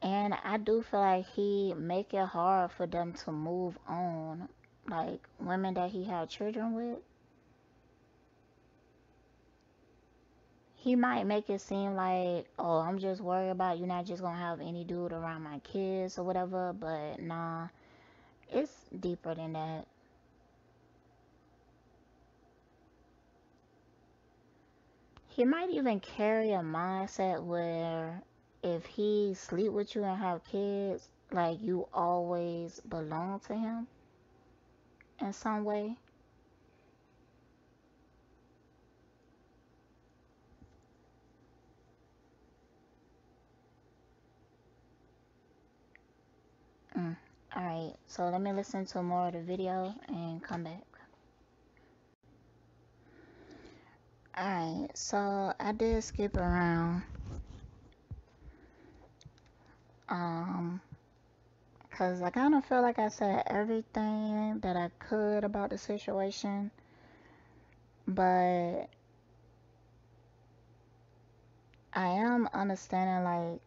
And I do feel like he make it hard for them to move on. Like women that he had children with, he might make it seem like, oh, I'm just worried about you not just gonna have any dude around my kids or whatever. But nah, it's deeper than that. He might even carry a mindset where if he sleep with you and have kids, like you always belong to him in some way. Mm. All right, so let me listen to more of the video and come back. All right, so I did skip around, um, cause I kind of feel like I said everything that I could about the situation, but I am understanding like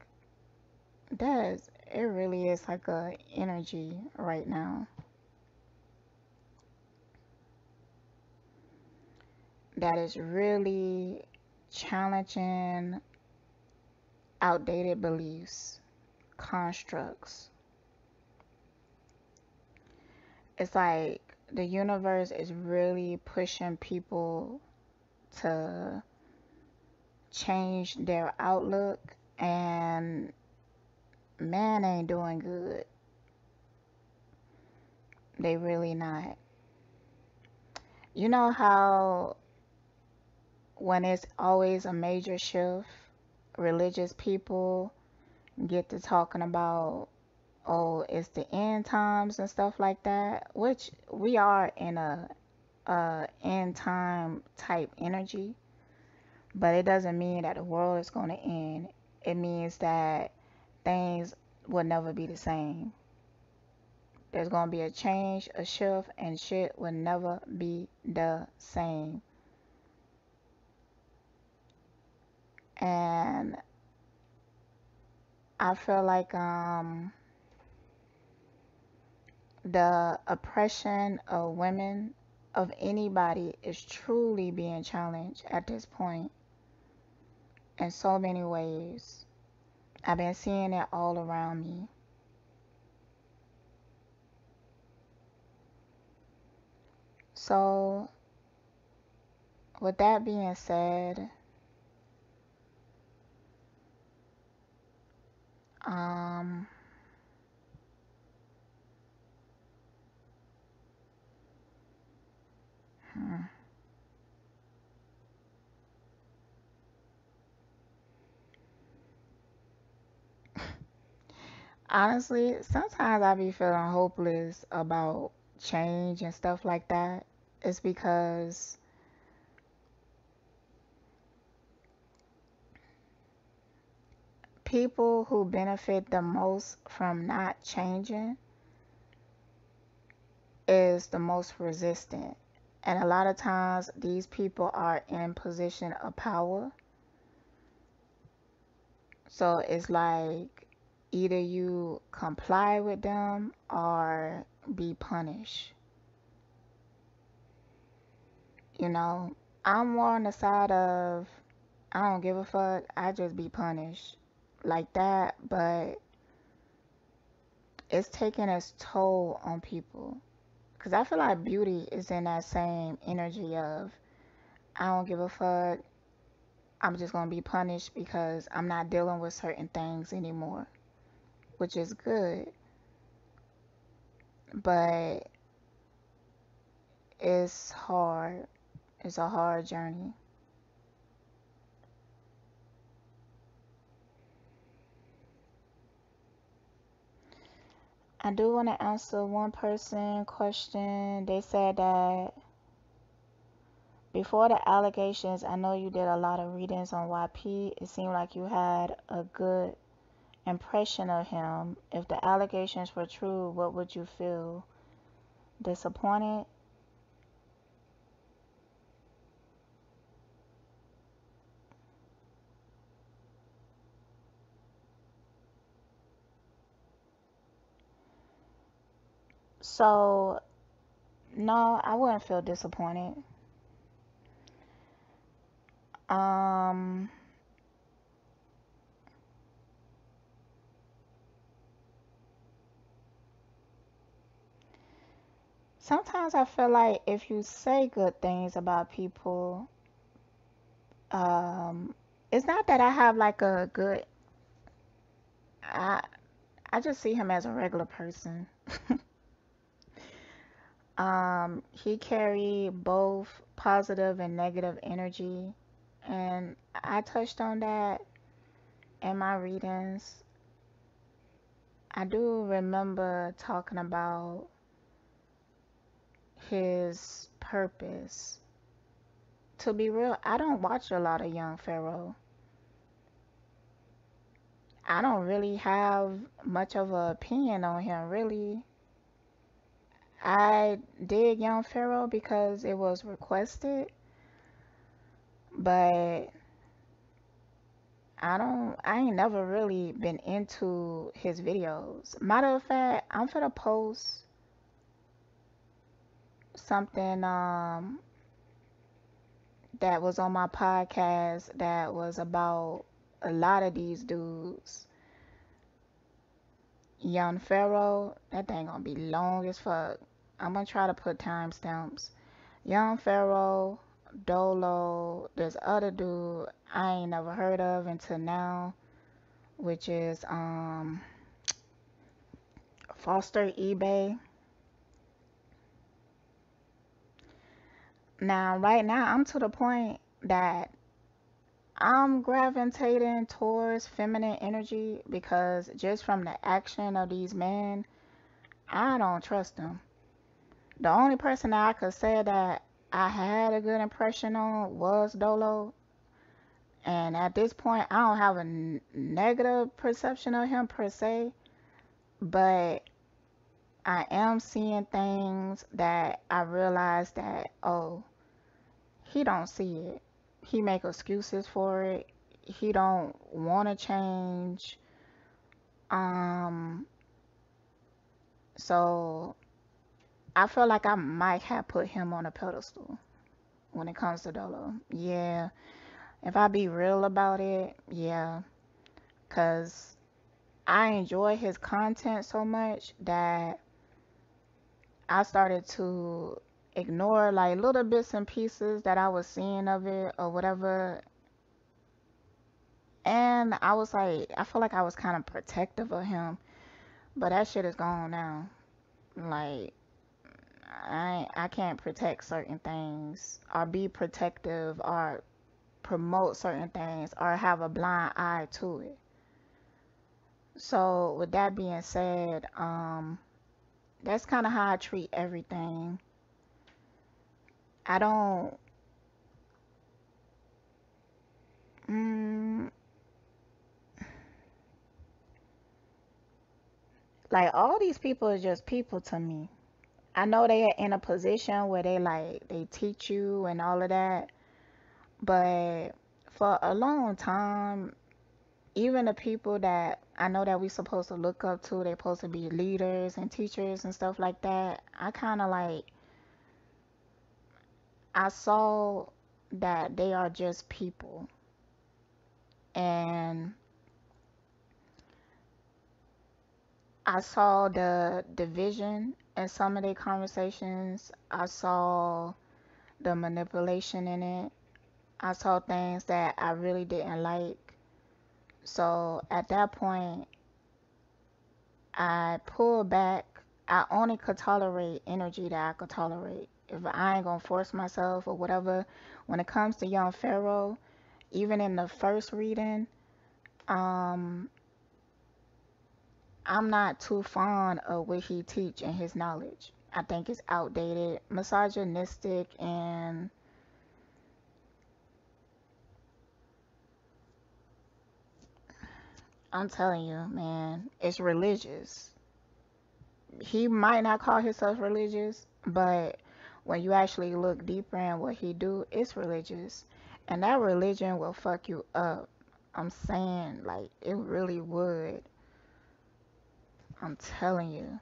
that it really is like a energy right now that is really challenging outdated beliefs, constructs. It's like the universe is really pushing people to change their outlook, and man ain't doing good. They really not. You know how when it's always a major shift, religious people get to talking about, oh, it's the end times and stuff like that, which we are in a end time type energy, but it doesn't mean that the world is going to end. It means that things will never be the same. There's going to be a change, a shift, and shit will never be the same. And I feel like the oppression of women, of anybody, is truly being challenged at this point in so many ways. I've been seeing it all around me. So, with that being said, um, hmm, honestly, sometimes I be feeling hopeless about change and stuff like that. It's because people who benefit the most from not changing is the most resistant. And a lot of times these people are in position of power. So it's like either you comply with them or be punished. You know, I'm more on the side of I don't give a fuck. I just be punished like that. But it's taking its toll on people. Because I feel like beauty is in that same energy of I don't give a fuck. I'm just going to be punished because I'm not dealing with certain things anymore, which is good. But it's hard. It's a hard journey. I do want to answer one person question. They said that before the allegations, I know you did a lot of readings on YP. It seemed like you had a good impression of him. If the allegations were true, what would you feel? Disappointed? So, no, I wouldn't feel disappointed. Um, Sometimes I feel like if you say good things about people, um, it's not that I have like a good, I, I just see him as a regular person. He carried both positive and negative energy, and I touched on that in my readings. I do remember talking about his purpose. To be real, I don't watch a lot of Young Pharaoh. I don't really have much of an opinion on him, really. I did Young Pharaoh because it was requested, but I ain't never really been into his videos. Matter of fact, I'm finna post something that was on my podcast that was about a lot of these dudes. Young Pharaoh, that thing gonna be long as fuck. I'm gonna try to put timestamps. Young Pharaoh, Dolo, there's other dude I ain't never heard of until now, which is Foster eBay. Now, right now, I'm to the point that I'm gravitating towards feminine energy because just from the action of these men, I don't trust them. The only person that I could say that I had a good impression on was Dolo. And at this point, I don't have a negative perception of him per se, but I am seeing things that I realize that, oh, he don't see it. He make excuses for it. He don't want to change. Um, so I feel like I might have put him on a pedestal when it comes to Dolo. Yeah, if I be real about it, yeah, cause I enjoy his content so much that I started to ignore like little bits and pieces that I was seeing of it or whatever. And I was like, I feel like I was kind of protective of him, but that shit is gone now. Like, I can't protect certain things or be protective or promote certain things or have a blind eye to it. So with that being said, that's kind of how I treat everything. I don't, mm, like all these people are just people to me. I know they are in a position where they teach you and all of that, but for a long time, even the people that I know that we supposed to look up to, they supposed to be leaders and teachers and stuff like that. I kind of I saw that they are just people, and I saw the division in some of their conversations. I saw the manipulation in it. I saw things that I really didn't like. So at that point, I pulled back. I only could tolerate energy that I could tolerate. If I ain't gonna force myself or whatever, when it comes to young Pharaoh, even in the first reading, um, I'm not too fond of what he teach and his knowledge. I think it's outdated, misogynistic, and I'm telling you, man, it's religious. He might not call himself religious, but when you actually look deeper in what he do, it's religious. And that religion will fuck you up. I'm saying, like, it really would. I'm telling you.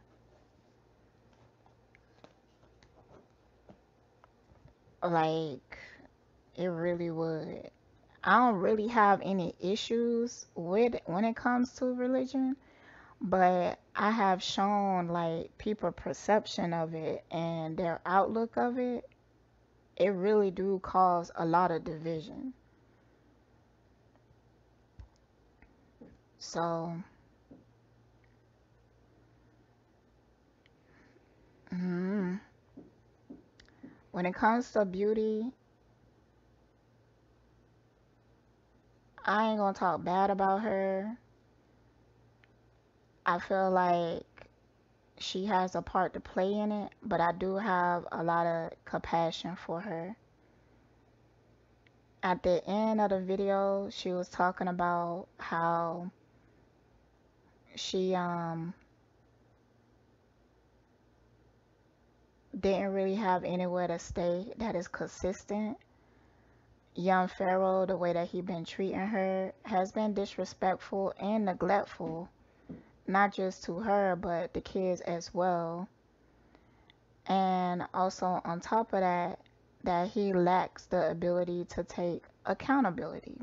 Like, it really would. I don't really have any issues with when it comes to religion, but I have shown like people perception of it and their outlook of it. It really do cause a lot of division. So, mm, when it comes to beauty, I ain't gonna talk bad about her. I feel like she has a part to play in it, but I do have a lot of compassion for her. At the end of the video, she was talking about how she didn't really have anywhere to stay that is consistent. Young Pharaoh, the way that he been treating her, has been disrespectful and neglectful, not just to her, but the kids as well. And also on top of that, that he lacks the ability to take accountability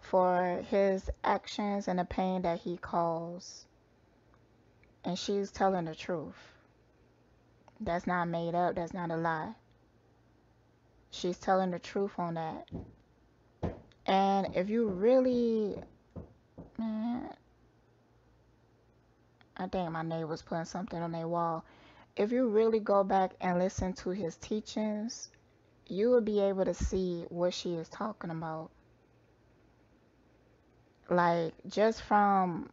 for his actions and the pain that he caused. And she's telling the truth. That's not made up, that's not a lie. She's telling the truth on that. And if you really, man, I think my neighbor's putting something on their wall. If you really go back and listen to his teachings, you will be able to see what she is talking about. Like, just from,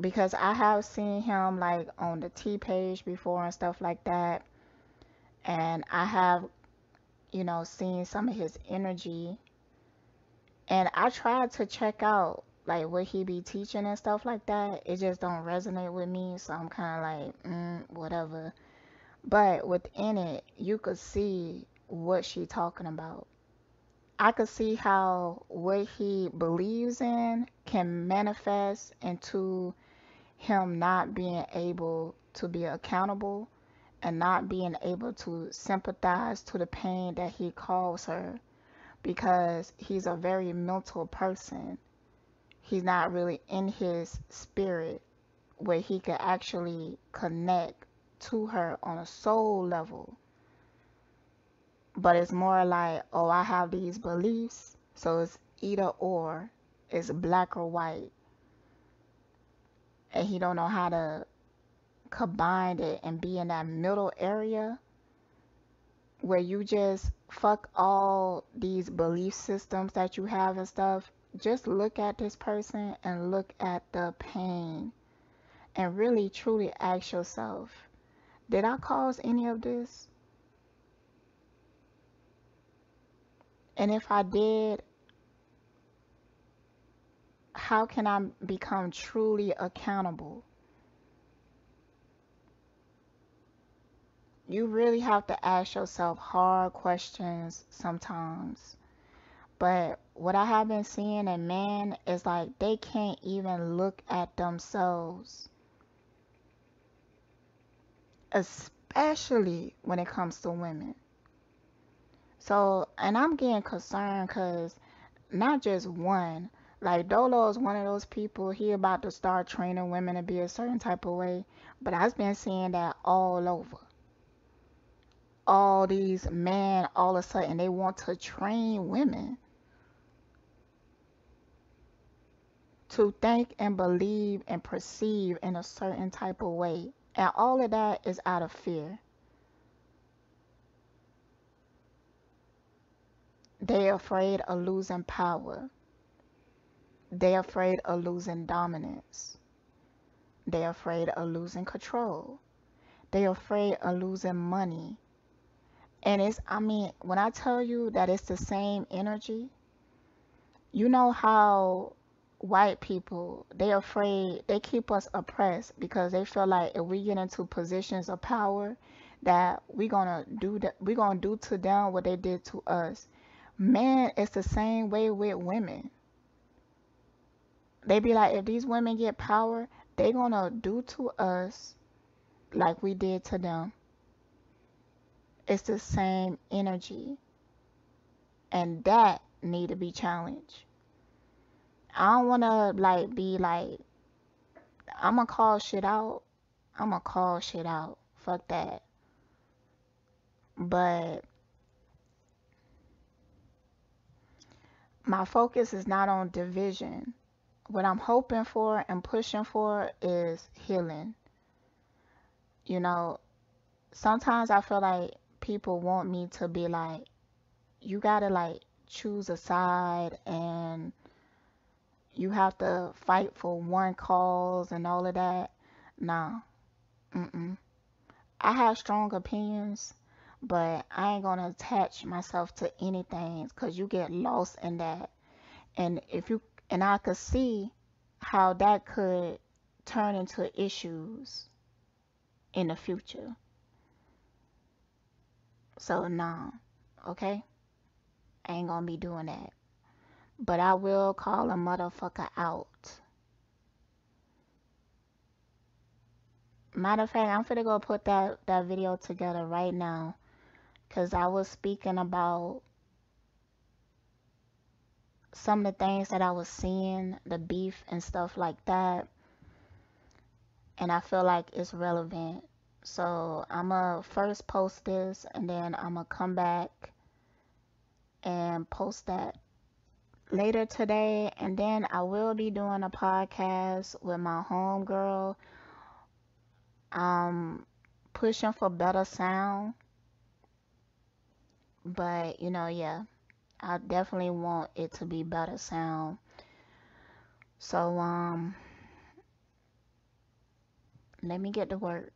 because I have seen him like on the T page before and stuff like that. And I have, seen some of his energy. And I tried to check out like what he be teaching and stuff like that. It just don't resonate with me. So I'm kind of like, whatever. But within it, you could see what she talking about. I could see how what he believes in can manifest into him not being able to be accountable and not being able to sympathize to the pain that he caused her because he's a very mental person. He's not really in his spirit where he could actually connect to her on a soul level. But it's more like, oh, I have these beliefs, so it's either or, it's black or white, and he don't know how to combine it and be in that middle area where you just fuck all these belief systems that you have and stuff. Just look at this person and look at the pain and really truly ask yourself, did I cause any of this? And if I did, how can I become truly accountable? You really have to ask yourself hard questions sometimes. But what I have been seeing in men is like they can't even look at themselves, especially when it comes to women. So, and I'm getting concerned because not just one, like Dolo is one of those people, he about to start training women to be a certain type of way. But I've been seeing that all over. All these men, all of a sudden, they want to train women to think and believe and perceive in a certain type of way. And all of that is out of fear. They're afraid of losing power. They're afraid of losing dominance. They're afraid of losing control. They're afraid of losing money. And it's, I mean, when I tell you that it's the same energy, you know how white people, they're afraid, they keep us oppressed because they feel like if we get into positions of power, that we gonna do to them what they did to us. Man, it's the same way with women. They be like, if these women get power, they gonna do to us like we did to them. It's the same energy, and that need to be challenged. I don't wanna like be like, I'ma call shit out. I'ma call shit out. Fuck that. But my focus is not on division. What I'm hoping for and pushing for is healing. You know, sometimes I feel like people want me to be like, you gotta like choose a side and you have to fight for one cause and all of that. Nah, mm-mm. I have strong opinions, but I ain't gonna attach myself to anything because you get lost in that. And if you and I could see how that could turn into issues in the future. So nah, okay? I ain't gonna be doing that. But I will call a motherfucker out. Matter of fact, I'm finna go put that video together right now. Cause I was speaking about some of the things that I was seeing, the beef and stuff like that. And I feel like it's relevant. So I'ma first post this and then I'ma come back and post that later today. And then I will be doing a podcast with my homegirl. Pushing for better sound. But yeah, I definitely want it to be better sound. So let me get to work.